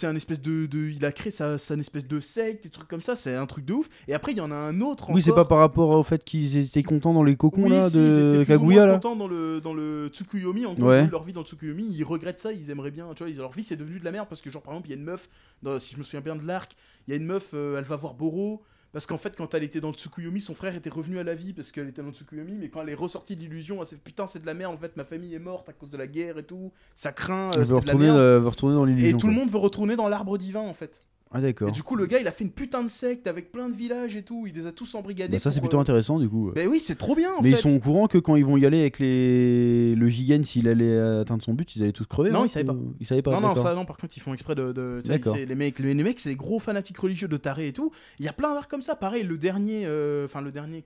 un espèce il a créé sa espèce de secte, des trucs comme ça. C'est un truc de ouf. Et après, il y en a un autre. Oui, c'est encore. pas par rapport au fait qu'ils étaient contents dans les cocons Oui, là si, ils de étaient plus ou Kaguya moins là. contents dans le Tsukuyomi. En gros, Ouais. ils ont eu leur vie dans le Tsukuyomi. Ils regrettent ça. Ils aimeraient bien. Tu vois, leur vie c'est devenu de la merde parce que genre par exemple, il y a une meuf. Si je me souviens bien de l'arc, il y a une meuf. Elle va voir Boro. Parce qu'en fait, quand elle était dans le Tsukuyomi, son frère était revenu à la vie parce qu'elle était dans le Tsukuyomi. Mais quand elle est ressortie de l'illusion, elle s'est dit putain, c'est de la merde. En fait, ma famille est morte à cause de la guerre et tout. Ça craint. Elle veut C'est de la merde. retourner dans Et l'illusion. tout le quoi. monde veut retourner dans l'arbre divin en fait. Ah d'accord. Et du coup, le gars, il a fait une putain de secte avec plein de villages et tout. Il les a tous embrigadés. Bah, ça c'est pour, plutôt intéressant du coup. Ben oui, c'est trop bien en Mais fait. ils sont au courant que quand ils vont y aller avec le Jigen, s'il allait atteindre son but, ils allaient tous crever. Non, hein, ils savaient pas. Ils savaient pas. Non, d'accord. ça, non, par contre, ils font exprès de tu sais, D'accord. les mecs, c'est des gros fanatiques religieux de tarés et tout. Il y a plein d'arcs comme ça. Pareil, le dernier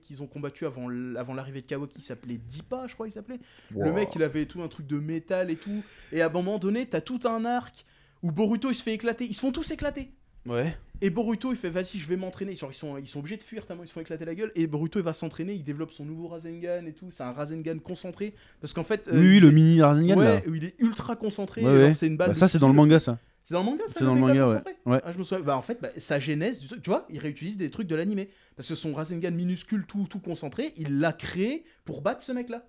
qu'ils ont combattu avant l'arrivée de Kawaki s'appelait Dipa, je crois qu'il s'appelait. Wow. Le mec, il avait tout un truc de métal et tout. Et à un moment donné, t'as tout un arc où Boruto, il se fait éclater. Ils se font tous éclater. Ouais. Et Boruto, il fait vas-y, je vais m'entraîner. Genre, ils sont obligés de fuir tellement ils se font éclater la gueule. Et Boruto, il va s'entraîner. Il développe son nouveau Rasengan et tout. C'est un Rasengan concentré. Parce qu'en fait. Oui, le mini Rasengan là. Ouais, où il est ultra concentré. Ouais, ouais. C'est une balle. Bah, de ça c'est dans le fusil, manga ça. c'est dans le manga, ça. C'est dans le manga, ouais. Ouais. Ah, je me souviens. Bah, en fait, sa genèse du truc, tu vois, il réutilise des trucs de l'animé. Parce que son Rasengan minuscule, tout concentré, il l'a créé pour battre ce mec-là.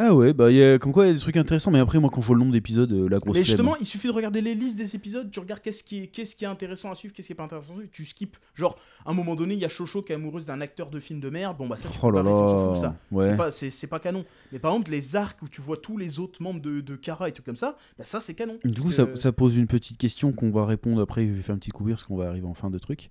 Ah ouais, bah comme quoi il y a des trucs intéressants, mais après moi quand je vois le nombre d'épisodes, la grosse Mais flemme. justement, il suffit de regarder les listes des épisodes, tu regardes qu'est-ce qui est intéressant à suivre, qu'est-ce qui est pas intéressant à suivre, tu skippes. Genre, à un moment donné, il y a Chocho qui est amoureuse d'un acteur de film de merde, bon bah ça, tu Oh peux là pas rester, on s'en là, fout ça. ouais. C'est pas canon. Mais par contre, les arcs où tu vois tous les autres membres de Kara et tout comme ça, bah ça, c'est canon. Du Parce coup, que- ça pose une petite question qu'on va répondre après. Je vais faire un petit couvrir parce qu'on va arriver en fin de truc.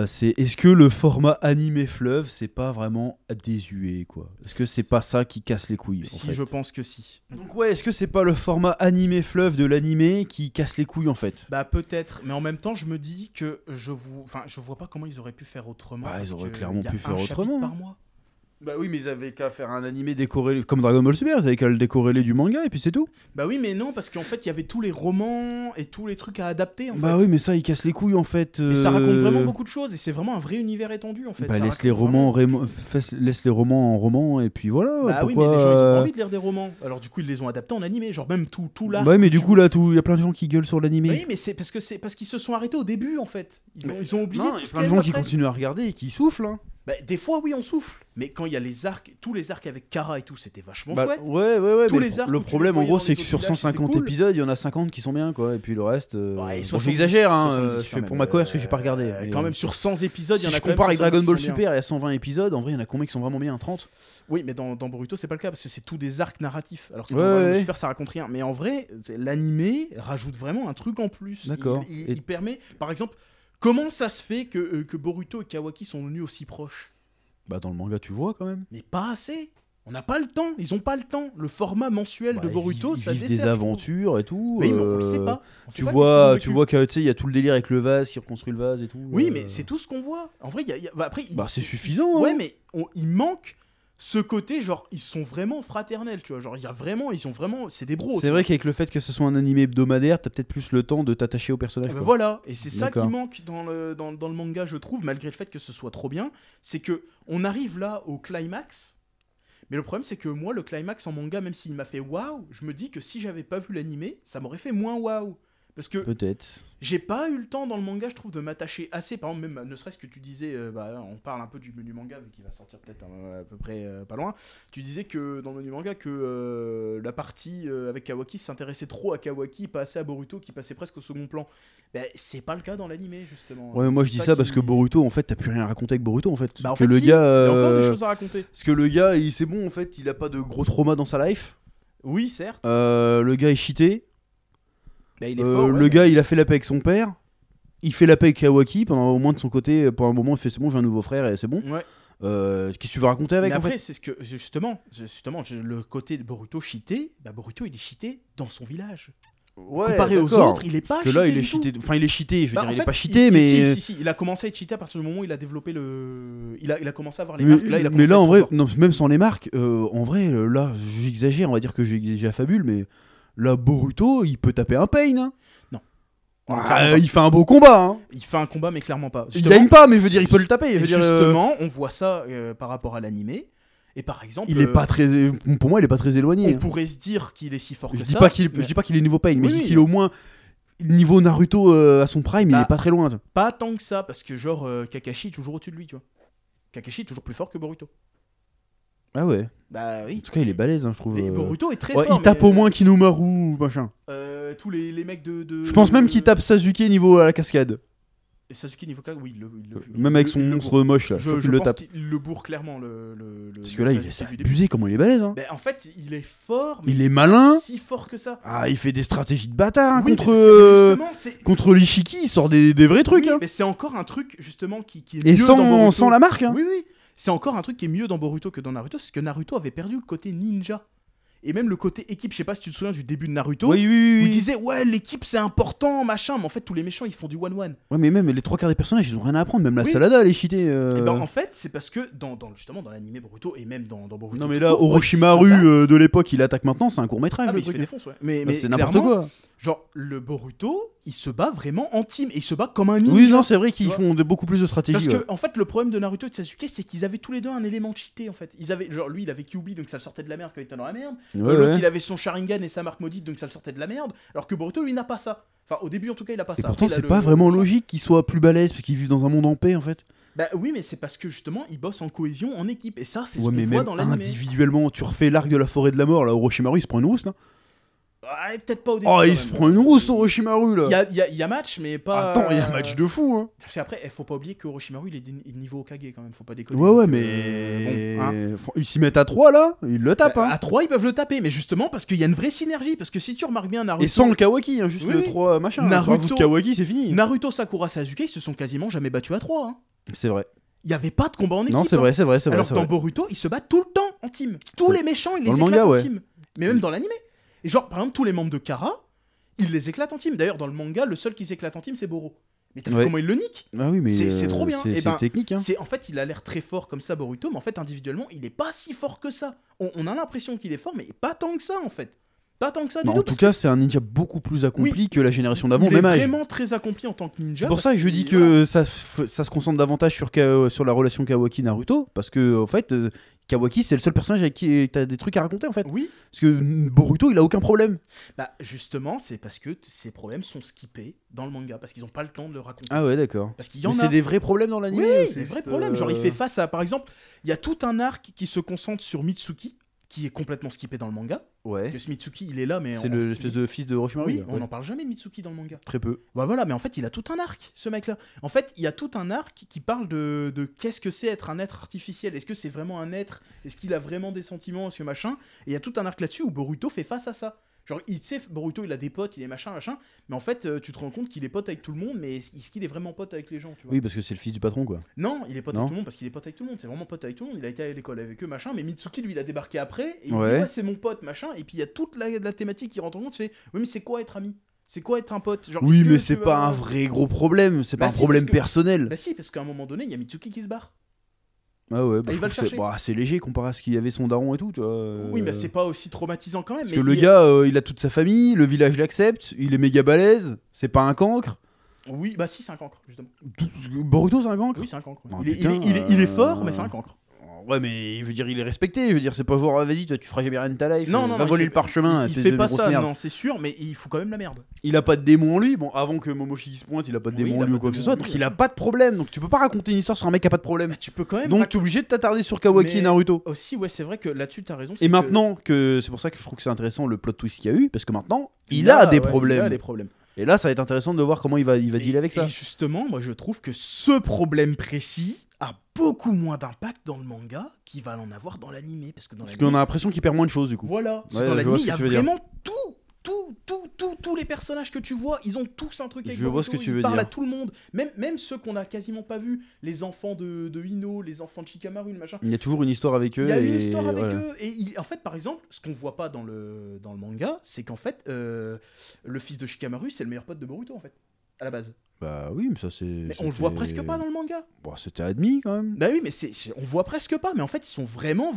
C'est est-ce que le format animé fleuve, c'est pas vraiment désuet quoi? Est-ce que c'est pas ça qui casse les couilles en Si, fait je pense que si. Donc ouais, est-ce que c'est pas le format animé fleuve de l'animé qui casse les couilles en fait? Bah peut-être, mais en même temps, je me dis que je vois pas comment ils auraient pu faire autrement. Bah, ils parce auraient que clairement y a pu un faire chapitre autrement, par hein. mois. Bah oui, mais ils avaient qu'à faire un animé décorrélé comme Dragon Ball Super, ils avaient qu'à le décorréler du manga et puis c'est tout. Bah oui, mais non, parce qu'en fait, il y avait tous les romans et tous les trucs à adapter. En Bah fait. oui, mais ça, il casse les couilles en fait. Mais ça raconte vraiment beaucoup de choses et c'est vraiment un vrai univers étendu en fait. Bah Ça laisse les raconte romans, vraiment beaucoup de choses. laisse les romans en roman et puis voilà. Bah oui, pourquoi, mais les gens ils ont pas envie de lire des romans. Alors du coup, ils les ont adaptés en animé, genre même tout l'arc. Bah oui, mais du coup là, il y a plein de gens qui gueulent sur l'animé. Oui, mais c'est parce qu'ils se sont arrêtés au début en fait. Ils ont oublié Non, tout il y a ce plein qu'il de y gens avait qui après. continuent à regarder et qui soufflent. Hein. Bah, des fois, oui, on souffle. Mais quand il y a les arcs, tous les arcs avec Kara et tout, c'était vachement Bah, chouette. ouais. Tous mais les arcs le où tu problème, les en gros, voyais c'est dans que les sur autres villages, 150 c'était cool. épisodes, il y en a 50 qui sont bien, quoi. Et puis le reste. Ouais, et bon, 70, j'exagère, hein. 70 Je fais quand pour même. ma colère parce que j'ai pas regardé. mais, Quand même, sur 100 épisodes, il y en si a je quand même compare avec 70 Dragon Ball qui sont bien. Super et à 120 épisodes, en vrai, il y en a combien qui sont vraiment bien? 30? Oui, mais dans Boruto, c'est pas le cas parce que c'est tous des arcs narratifs. Alors que Ouais, dans Dragon Ball ouais. Super, ça raconte rien. Mais en vrai, l'animé rajoute vraiment un truc en plus. D'accord. Il permet, par exemple, comment ça se fait que Boruto et Kawaki sont venus aussi proches? Bah, dans le manga, tu vois quand même. Mais pas assez. On n'a pas le temps. Ils ont pas le temps. Le format mensuel de Bah, Boruto, ils ça vivent dessert, des je trouve. aventures et tout. Oui, mais on le sait pas. On sait Tu pas vois, qu'est-ce tu qu'ils vois que tu sais, il y a tout le délire avec le vase qui reconstruit le vase et tout. Oui, mais c'est tout ce qu'on voit. En vrai, bah, après, Bah, c'est suffisant. Ouais, hein. mais il manque ce côté, genre, ils sont vraiment fraternels, tu vois. Genre, il y a vraiment, ils sont vraiment, c'est des bros. C'est vrai qu'avec le fait que ce soit un animé hebdomadaire, t'as peut-être plus le temps de t'attacher au personnage. Ben quoi. voilà, et c'est ça qui D'accord. manque dans le manga, je trouve, malgré le fait que ce soit trop bien, c'est que on arrive là au climax, mais le problème c'est que moi, le climax en manga, même s'il m'a fait waouh, je me dis que si j'avais pas vu l'animé, ça m'aurait fait moins waouh. Parce que Peut-être. j'ai pas eu le temps dans le manga, je trouve, de m'attacher assez. Par exemple, même ne serait-ce que tu disais, on parle un peu du menu manga, vu qu'il va sortir peut-être à peu près pas loin. Tu disais que dans le menu manga, que la partie avec Kawaki s'intéressait trop à Kawaki, pas assez à Boruto, qui passait presque au second plan. Ben, c'est pas le cas dans l'animé, justement. Ouais, moi je C'est dis ça parce qui- que Boruto, en fait, t'as plus rien à raconter avec Boruto en fait. Bah, en que fait, le si, gars. il y a encore des choses à raconter. Parce que le gars, c'est bon en fait, il a pas de gros trauma dans sa life. Oui, certes. Le gars est cheaté. Ben, il est fort. Le gars, il a fait la paix avec son père. Il fait la paix avec Kawaki pendant au moins de son côté. Pour un moment, il fait c'est bon, j'ai un nouveau frère et c'est bon. Ouais. Qu'est-ce que tu veux raconter avec Mais en après, fait c'est ce que justement, le côté de Boruto cheaté, bah Boruto il est cheaté dans son village. Ouais, Comparé aux d'accord. autres, il est pas Parce que là, il est du tout. cheaté. Enfin, il est cheaté. Je veux Bah, dire, en il fait, est pas cheaté, mais. si, il a commencé à être cheaté à partir du moment où il a développé le. Il a commencé à avoir les Mais, marques. Là, il a mais commencé là, à en être vrai, fort. non, même sans les marques, en vrai, là, j'exagère, on va dire que j'affabule, mais là, Boruto, il peut taper un pain. Hein. Non. Il fait un beau combat. Hein. Il fait un combat, mais clairement pas. Il gagne pas, mais je veux dire, il peut le taper. Je Et veux dire, justement, on voit ça par rapport à l'animé. Et par exemple, Il est pas très. Pour moi, il est pas très éloigné. on pourrait se dire qu'il est si fort que Je ça. dis pas qu'il est niveau Pain, mais je Oui, dis qu'il est au moins niveau Naruto à son prime, il Bah, est pas très loin. Tu vois. Pas tant que ça, parce que genre Kakashi est toujours au-dessus de lui, tu vois. Kakashi est toujours plus fort que Boruto. Ah ouais. Bah En oui. tout cas, il est balèze, je trouve. Et Boruto est très Ouais, fort. il tape mais, au moins Kinumaru, machin. tous les mecs de. Je pense même qu'il tape Sasuke niveau à la cascade. Et Sasuke Nivoka, oui, Même avec son il le monstre bourre. moche là, je trouve Je qu'il le pense tape. qu'il le bourre clairement. Parce que là, il est Sasuke du début. abusé comment il est balèze. Hein. Ben, en fait, il est fort, mais Il est malin. pas si fort que ça. Ah, il fait des stratégies de bâtard hein, Oui, contre, mais parce que justement, c'est- contre l'Ishiki, il sort des vrais trucs. Oui, Hein. mais c'est encore un truc justement qui est Et mieux dans Boruto. sans la marque. Hein. Oui, oui. C'est encore un truc qui est mieux dans Boruto que dans Naruto, parce que Naruto avait perdu le côté ninja. Et même le côté équipe, je sais pas si tu te souviens du début de Naruto, Oui, oui, où oui. il disait ouais l'équipe c'est important, machin, mais en fait tous les méchants ils font du one-one. Ouais, mais même les trois quarts des personnages, ils ont rien à apprendre. Même la Oui. Salada, elle est cheatée. Et ben en fait c'est parce que justement dans l'animé Boruto, et même dans Boruto... Non, mais tout là, court, quand ils Orochimaru se battent- de l'époque, il attaque maintenant, c'est un court métrage. Ah le mais il se truc. fait défonce, ouais. Mais Bah, c'est n'importe clairement, quoi. genre le Boruto, il se bat vraiment en team, et il se bat comme un ninja. Oui, non, c'est vrai qu'ils tu font beaucoup plus de stratégie. Parce ouais. que, en fait, le problème de Naruto et de Sasuke, c'est qu'ils avaient tous les deux un élément cheaté, en fait. Ils avaient, genre, lui, il avait Kyuubi, donc ça le sortait de la merde quand il était dans la merde. Ouais, L'autre, ouais. il avait son Sharingan et sa marque maudite, donc ça le sortait de la merde. Alors que Boruto, lui, n'a pas ça. Enfin, au début, en tout cas, il a pas Et ça. pourtant, Après, il a c'est le- pas vraiment logique qu'ils soient plus balèzes parce qu'ils vivent dans un monde en paix en fait. Bah oui, mais c'est parce que, justement, ils bossent en cohésion, en équipe. Et ça, c'est ce Ouais, qu'on mais voit même dans l'anime. individuellement, tu refais l'arc de la forêt de la mort, là, Orochimaru, il se prend une rousse là. Ouais, peut-être pas au début. Oh, quand il même. se prend une rousse, Orochimaru là. Il y a match, mais pas. Attends, il y a un match de fou, hein. Parce qu'après, faut pas oublier que Orochimaru, il est niveau Okage quand même, faut pas déconner. Ouais, ouais, Donc, mais. bon, hein. Ils s'y mettent à 3 là, ils le tapent, hein. À 3, ils peuvent le taper, mais justement parce qu'il y a une vraie synergie. Parce que si tu remarques bien Naruto. Et sans le Kawaki, hein, juste Oui, le oui. 3 machin. Naruto- Naruto Kawaki, c'est fini. Naruto, Sakura, Sasuke, ils se sont quasiment jamais battus à 3. Hein. C'est vrai. Il y avait pas de combat en équipe. Non, c'est hein. vrai, c'est vrai, c'est vrai. Alors c'est que dans vrai. Boruto, ils se battent tout le temps en team. Tous C'est- les méchants, ils Dans les le éclatent manga, en ouais. team. Mais même dans l'animé. Et genre, par exemple, tous les membres de Kara, ils les éclatent en team. D'ailleurs, dans le manga, le seul qui s'éclate en team, c'est Boro. Mais t'as vu Ouais. comment il le nique? Ah oui, mais. C'est trop bien. Eh C'est ben, technique, hein. C'est en fait, il a l'air très fort comme ça, Boruto, mais en fait, individuellement, il est pas si fort que ça. On a l'impression qu'il est fort, mais pas tant que ça, en fait. Pas tant que ça du Non, tout. en tout parce cas, c'est un ninja beaucoup plus accompli Oui. que la génération d'avant, il est même âge. vraiment très accompli en tant que ninja. C'est pour parce ça que je dis qu'il- voilà. que ça se concentre davantage sur la relation Kawaki-Naruto, parce que en fait, Kawaki c'est le seul personnage avec qui t'as des trucs à raconter en fait. Oui, Parce que Boruto il a aucun problème. bah justement, c'est parce que ces problèmes sont skippés dans le manga, parce qu'ils ont pas le temps de le raconter. Ah ouais, d'accord. Parce qu'il y en Mais a. c'est des vrais problèmes dans l'anime. Oui, c'est des vrais juste, problèmes. Genre, il fait face à, par exemple, il y a tout un arc qui se concentre sur Mitsuki, qui est complètement skippé dans le manga. Ouais. Parce que ce Mitsuki, il est là, mais C'est l'espèce de fils de Orochimaru. Oui, là. on Ouais. n'en parle jamais de Mitsuki dans le manga. Très peu. Bah voilà, mais en fait, il a tout un arc, ce mec-là. En fait, il y a tout un arc qui parle de qu'est-ce que c'est être un être artificiel. Est-ce que c'est vraiment un être? Est-ce qu'il a vraiment des sentiments? Est-ce que machin? Et il y a tout un arc là-dessus où Boruto fait face à ça. Genre, il sait, Boruto, il a des potes, il est machin, machin. Mais en fait, tu te rends compte qu'il est pote avec tout le monde, mais est-ce qu'il est vraiment pote avec les gens, tu vois? Oui, parce que c'est le fils du patron quoi. Non, il est pote Non. avec tout le monde parce qu'il est pote avec tout le monde. C'est vraiment pote avec tout le monde. Il a été à l'école avec eux, machin. Mais Mitsuki, lui, il a débarqué après. Et il Ouais. dit, ouais, c'est mon pote, machin. Et puis il y a toute la thématique qui rentre en compte. Tu fais, oui, mais c'est quoi être ami? C'est quoi être un pote? Genre, Oui, est-ce que mais tu c'est vas- pas un vrai gros problème. C'est Bah pas un si, problème parce que- personnel. Bah si, parce qu'à un moment donné, il y a Mitsuki qui se barre. Ah ouais, il va je le trouve que chercher. c'est léger comparé à ce qu'il y avait son daron et tout, tu vois. Oui, mais c'est pas aussi traumatisant quand même. Parce mais que le il- gars, il a toute sa famille, le village l'accepte, il est méga balèze, c'est pas un cancre. Oui, bah si, c'est un cancre, justement. Boruto, c'est un cancre. Oui, c'est un cancre. Oh, il, est, putain, il est fort, mais c'est un cancre. Ouais, mais je veux dire, il est respecté. Je veux dire, c'est pas genre, ah, vas-y, toi, tu feras jamais rien de ta life. Non, non, va non, voler il le fait- parchemin. Il espèce fait de pas grosse ça, merde. non, c'est sûr, mais il fout quand même la merde. Il a pas de démon en lui. Bon, avant que Momoshiki se pointe, il a pas de Oui, démon il en a lui pas ou quoi de que ce démon soit. en Donc lui, il a bien pas de problème. Donc tu peux pas raconter une histoire sur un mec qui a pas de problème. Bah, tu peux quand même. Donc t'es obligé de t'attarder sur Kawaki Mais- et Naruto. Aussi, ouais, c'est vrai que là-dessus, t'as raison. c'est Et que maintenant que c'est pour ça que je trouve que c'est intéressant le plot twist qu'il y a eu, parce que maintenant il a des ouais, problèmes. Il a des problèmes. Et là, ça va être intéressant de voir comment il va dealer avec ça. Et justement, moi je trouve que ce problème précis a beaucoup moins d'impact dans le manga qu'il va en avoir dans l'animé. Parce que dans Parce l'animé, qu'on a l'impression qu'il perd moins de choses du coup. voilà. Parce que Ouais, dans je l'animé, vois ce il y que a tu veux dire. vraiment tous les personnages que tu vois, ils ont tous un truc avec Je vois Boruto, ce que tu ils veux parlent dire. à tout le monde. Même ceux qu'on a quasiment pas vus, les enfants de Ino, les enfants de Shikamaru, le machin. Il y a toujours une histoire avec eux. Il y a une et histoire avec voilà. eux. Et en fait, par exemple, ce qu'on voit pas dans le manga, c'est qu'en fait, le fils de Shikamaru, c'est le meilleur pote de Boruto, en fait, à la base. Bah oui, mais ça c'est. Mais on le voit presque pas dans le manga. Bon, c'était admis quand même. Bah oui, mais on voit presque pas. Mais en fait, ils sont vraiment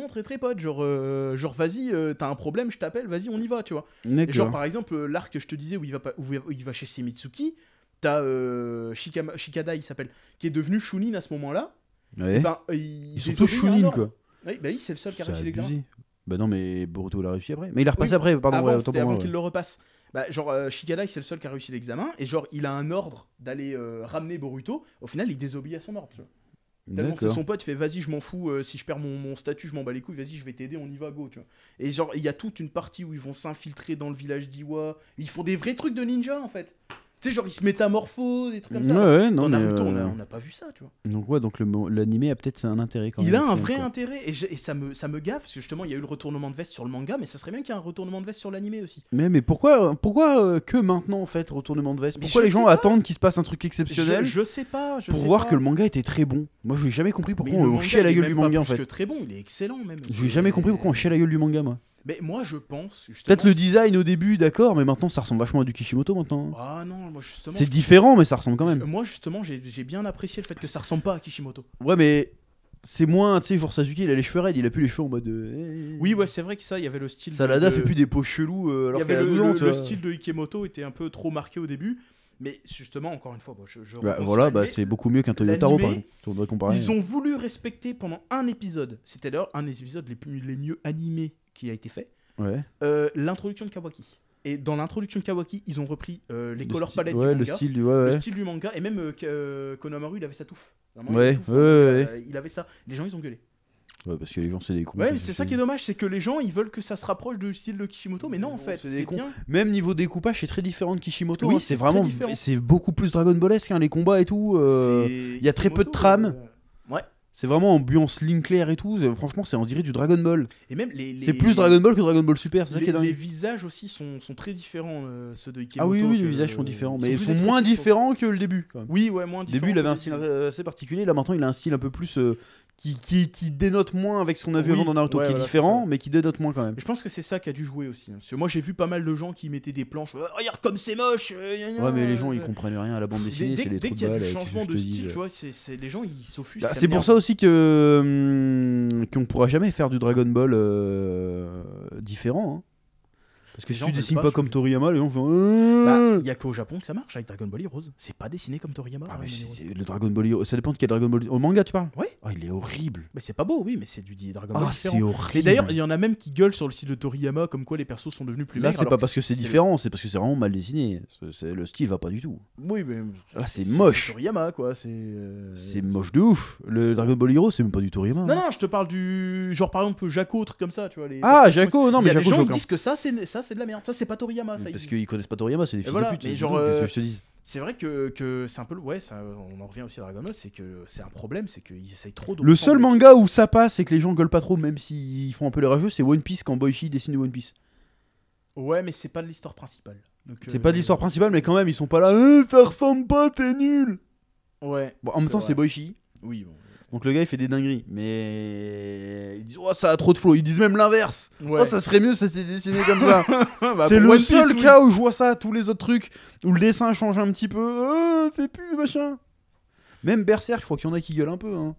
très très potes. Genre, vas-y, t'as un problème, je t'appelle, vas-y, on y va, tu vois. Et genre, D'accord. par exemple, l'arc que je te disais où il va chez Semitsuki, t'as Shikada, il s'appelle, qui est devenu Chunin à ce moment-là. Ouais. Et ben, Ils sont tous désobéit à un Chunin ordre. quoi. Oui, bah oui, c'est le seul qui a C'est réussi l'examen. abusé. Bah non, mais Boruto l'a réussi après. Mais il a repassé Oui, après, pardon. avant, Ouais, autant c'était pour avant moi, qu'il ouais. le repasse. Bah, genre, Shigadai, c'est le seul qui a réussi l'examen, et genre, il a un ordre d'aller ramener Boruto. Au final, il désobéit à son ordre, tu vois. Tellement c'est D'accord. son pote, il fait vas-y, je m'en fous, si je perds mon statut, je m'en bats les couilles, vas-y, je vais t'aider, on y va, go, tu vois. Et genre, il y a toute une partie où ils vont s'infiltrer dans le village d'Iwa, ils font des vrais trucs de ninja en fait. Tu sais, genre, ils se métamorphosent, des trucs comme ça. Ouais, Alors, ouais, non, dans mais, Naruto, on n'a pas vu ça, tu vois. Donc ouais, donc l'animé a peut-être un intérêt quand même. Il a au un final, vrai quoi. intérêt, et ça me gaffe, parce que justement, il y a eu le retournement de veste sur le manga, mais ça serait bien qu'il y ait un retournement de veste sur l'animé aussi. Mais pourquoi que maintenant en fait retournement de veste? Mais Pourquoi je les gens sais pas. attendent qu'il se passe un truc exceptionnel Je sais pas, pour voir que le manga était très bon? Moi, j'ai jamais compris pourquoi Mais le on manga, chie à la il est gueule même du pas manga en plus fait. que très bon, il est excellent même. J'ai jamais compris pourquoi on chie à la gueule du manga, moi. Mais moi, je pense. Justement, Peut-être le design au début, d'accord, mais maintenant ça ressemble vachement à du Kishimoto maintenant. Ah non, moi justement. C'est différent, mais ça ressemble quand même. Moi justement, j'ai bien apprécié le fait que ça ressemble pas à Kishimoto. Ouais, mais c'est moins, tu sais, genre Sasuke, il a les cheveux raides, il a plus les cheveux en mode. Oui, ouais, c'est vrai que ça, il y avait le style. Salada fait plus des peaux chelous Il alors y qu'elle avait a 12 ans, tu le vois. style de Ikemoto était un peu trop marqué au début, mais justement, encore une fois, bon, je Bah, repense voilà, à bah, l'animé. c'est beaucoup mieux qu'un Toyotaro par L'animé, exemple. Si on devrait comparer. Ils ont voulu respecter pendant un épisode, c'était d'ailleurs un des épisodes les mieux animés qui a été fait, Ouais. l'introduction de Kawaki. Et dans l'introduction de Kawaki, ils ont repris les color style- palettes ouais, du le manga. style du. Ouais, Le ouais. style du manga, et même Konohamaru, il avait sa touffe. Vraiment, il Ouais, avait une touffe, ouais, hein. ouais. Il avait ça. Les gens, ils ont gueulé. Ouais, parce que les gens, c'est des cons. Ouais, mais c'est ça qui est dommage, c'est que les gens, ils veulent que ça se rapproche du style de Kishimoto, mais non, en fait, c'est des c'est cons. bien. Même niveau découpage, c'est très différent de Kishimoto. Oui, hein. c'est C'est vraiment. très différent. C'est beaucoup plus Dragon Ballesque, hein, les combats et tout. Il y a très peu de trame. Ouais. C'est vraiment ambiance ligne claire et tout. Franchement, c'est on dirait du Dragon Ball. Et même C'est plus Dragon Ball que Dragon Ball Super, c'est ça qui est les dingue. visages aussi sont très différents, ceux de Ikemoto. Ah oui, oui, que- les visages sont différents. Mais ils plus sont moins expressifs, différents que le début. Quand même. Oui, ouais, moins Au différents. début, il avait que un le style début. assez particulier. Là, maintenant, il a un style un peu plus. Qui dénote moins avec ce qu'on a vu Oui, avant dans Naruto, ouais, qui est voilà, différent, c'est ça. mais qui dénote moins quand même. Je pense que c'est ça qui a dû jouer aussi. Parce que moi, j'ai vu pas mal de gens qui mettaient des planches. Regarde comme c'est moche. Ouais, mais les gens, ils comprennent rien à la bande dessinée, c'est des Dès trous qu'il y de a du balle. changement de style, tu vois, les gens, ils s'offusquent. Bah, ça c'est pour m'énerve. ça aussi que qu'on pourra jamais faire du Dragon Ball différent. Hein. Parce que Les si gens tu veulent dessines pas, pas je comme trouve. Toriyama, les gens font. Bah, il y a qu'au Japon que ça marche avec Dragon Ball Heroes. C'est pas dessiné comme Toriyama. Ah, mais Dragon Ball Heroes. le Dragon Ball Hero, ça dépend de quel Dragon Ball. Au manga, tu parles? Ouais. Ah, il est horrible. Mais c'est pas beau, oui, mais c'est du Dragon Ball Ah, différent. c'est horrible. Et d'ailleurs, il y en a même qui gueulent sur le style de Toriyama, comme quoi les persos sont devenus plus Là, maigres. c'est pas alors parce que c'est c'est différent, c'est parce que c'est vraiment mal dessiné. Le style va pas du tout. Oui, mais. Ah, c'est moche. C'est Toriyama, quoi. C'est moche de ouf. Le Dragon Ball Hero, c'est même pas du Toriyama. Non, hein. non, je te parle du. Genre, par exemple, Jaco, truc comme ça, tu vois. Ah, Jaco, non, mais Il y a Jaco, des gens je qui vois disent que ça, c'est de la merde. Ça, c'est pas Toriyama, ça. Parce ils disent. qu'ils connaissent pas Toriyama, c'est des fils voilà, de pute. mais c'est genre, tout, qu'est-ce que je te dis. C'est vrai que c'est un peu. Ouais, ça, on en revient aussi à Dragon Ball, c'est que c'est un problème, c'est qu'ils essayent trop de. Le seul ressembler. manga où ça passe et que les gens gueulent pas trop, même s'ils font un peu les rageux, c'est One Piece quand Boichi dessine One Piece. Ouais, mais c'est pas de l'histoire principale. Donc, C'est pas de l'histoire principale, mais quand même, ils sont pas là. Ça ressemble pas, t'es nul. Ouais. Bon, en même temps, c'est vrai. Boichi. Oui, bon. Donc le gars, il fait des dingueries. Mais ils disent, oh, ça a trop de flow. Ils disent même l'inverse. Ouais. Oh, ça serait mieux, ça s'est dessiné comme ça. Bah, C'est pour le One Piece, seul oui. cas où je vois ça. Tous les autres trucs où le dessin change un petit peu. C'est plus machin. Même Berserk, je crois qu'il y en a qui gueulent un peu. Hein.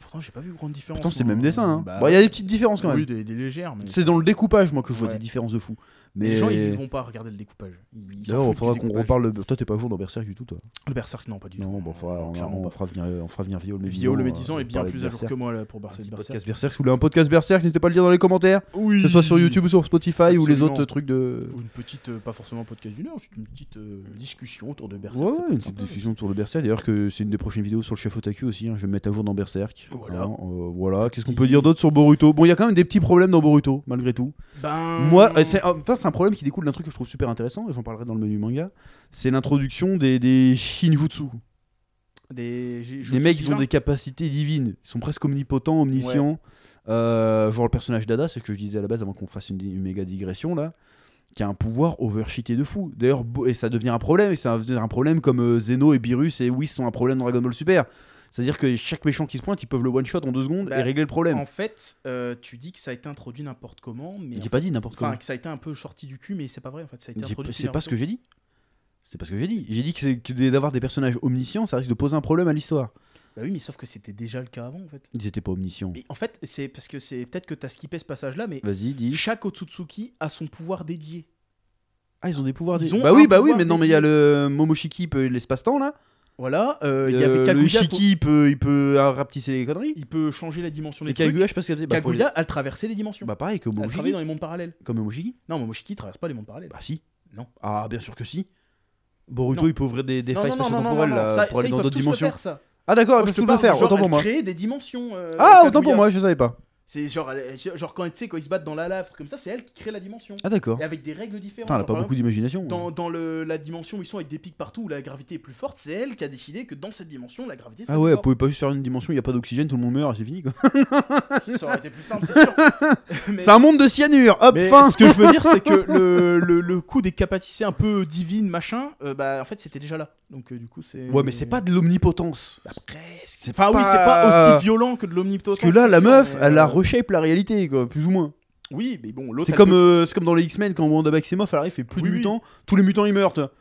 Pourtant, j'ai pas vu grande différence. Pourtant, c'est le moi. même dessin. Hein. Bah, Bon, il y a des petites différences quand même. Oui, des légères. Mais C'est dans le découpage, moi, que je vois Ouais. des différences de fou. Mais Mais les gens, ils vont pas regarder le découpage. Ils s'en d'ailleurs, il foutent faudra du qu'on découpage. reparle. Toi, t'es pas à jour dans Berserk du tout, toi. Le Berserk, non, pas du tout. Non, bon, Clairement on pas. fera venir Vio le Vio le Médisant, Médisant est bien parler de plus à jour Berserk. que moi là, pour Un Berserk. petit podcast Berserk. Si vous voulez un podcast Berserk, n'hésitez pas à le dire dans les commentaires. Oui. Que ce soit sur YouTube ou sur Spotify ou les Absolument. autres trucs de. Ou une petite, pas forcément un podcast d'une heure, juste une petite discussion autour de Berserk. Ouais, ça peut ouais, être une petite sympa. discussion sur le Berserk. D'ailleurs, que c'est une des prochaines vidéos sur le chef Otaku aussi. Hein. Je vais me mettre à jour dans Berserk. Voilà. Voilà. Qu'est-ce qu'on peut dire d'autre sur Boruto? Bon, il y a quand même des petits problèmes dans Boruto, malgré tout. Ben. Moi, c'est un problème qui découle d'un truc que je trouve super intéressant, et j'en parlerai dans le menu manga. C'est l'introduction des Shinjutsu. Les Les mecs, ils ont des capacités divines. Ils sont presque omnipotents, omniscients. Genre le personnage d'Ada, c'est ce que je disais à la base avant qu'on fasse une méga digression là, qui a un pouvoir overcheaté de fou. D'ailleurs, et ça devient un problème. Et c'est un problème comme Zeno et Beerus et Whis sont un problème dans Dragon Ball Super. C'est-à-dire que chaque méchant qui se pointe, ils peuvent le one-shot en 2 secondes Bah, et régler le problème. En fait, tu dis que ça a été introduit n'importe comment, mais. J'ai pas dit n'importe Enfin, comment. que ça a été un peu sorti du cul, mais c'est pas vrai en fait. Ça a été J'ai- introduit. C'est pas ce que j'ai dit. C'est pas ce que j'ai dit. J'ai dit que d'avoir des personnages omniscients, ça risque de poser un problème à l'histoire. Bah oui, mais sauf que c'était déjà le cas avant en fait. Ils étaient pas omniscients. Mais en fait, c'est parce que c'est peut-être que t'as skippé ce passage-là, mais Vas-y, dis. chaque Otsutsuki a son pouvoir dédié. Ah, ils ont des pouvoirs. Ils ont Bah un oui, pouvoir mais non, mais il y a dédié. le Momoshiki, l'espace-temps là. Voilà, il y avait Le Kaguya. Ishiki, il peut rapetisser les conneries. Il peut changer la dimension des Et trucs. Kaguya, je sais pas ce qu'elle faisait. Bah, Kaguya, elle traversait les dimensions. bah pareil que Elle travaillait Momoshiki. dans les mondes parallèles. Comme Momoshiki. Non, Momoshiki traverse pas les mondes parallèles. Bah si. Non. Ah bien sûr que si. Boruto Non. il peut ouvrir des Non, failles non, non, spatio-temporelles non, non, là, ça, pour aller ils dans peuvent d'autres tous le dimensions. faire, ça. Ah d'accord, Moi, elle je peut te tout le parle, faire, genre, autant pour elle moi. crée des dimensions. Ah autant Kaguya. pour moi, je savais pas. C'est genre, genre quand, tu sais, quand ils se battent dans la lave, comme ça, c'est elle qui crée la dimension. Ah d'accord. Et avec des règles différentes. Putain, elle a Genre, pas par beaucoup exemple, d'imagination. dans la dimension où ils sont avec des pics partout, où la gravité est plus forte, c'est elle qui a décidé que dans cette dimension, la gravité Ah ouais, elle pouvait pas juste faire une dimension, il y a pas d'oxygène, tout le monde meurt et c'est fini quoi. Ça aurait été plus simple, c'est sûr. Mais- C'est un monde de cyanure, hop, Mais fin. ce que je veux dire, c'est que le coup des capacités un peu divines, machin, bah en fait c'était déjà là. Donc du coup c'est. Ouais, mais c'est pas de l'omnipotence. Bah, presque. C'est Enfin oui, pas- c'est pas aussi violent que de l'omnipotence. Parce que là, c'est la sûr, meuf, mais, elle a reshape la réalité quoi, plus ou moins. Oui, mais bon, l'autre. C'est elle comme, peut- c'est comme dans les X-Men quand Wanda Maximoff elle arrive, fait plus Oui, de oui. mutants, tous les mutants ils meurent. Toi.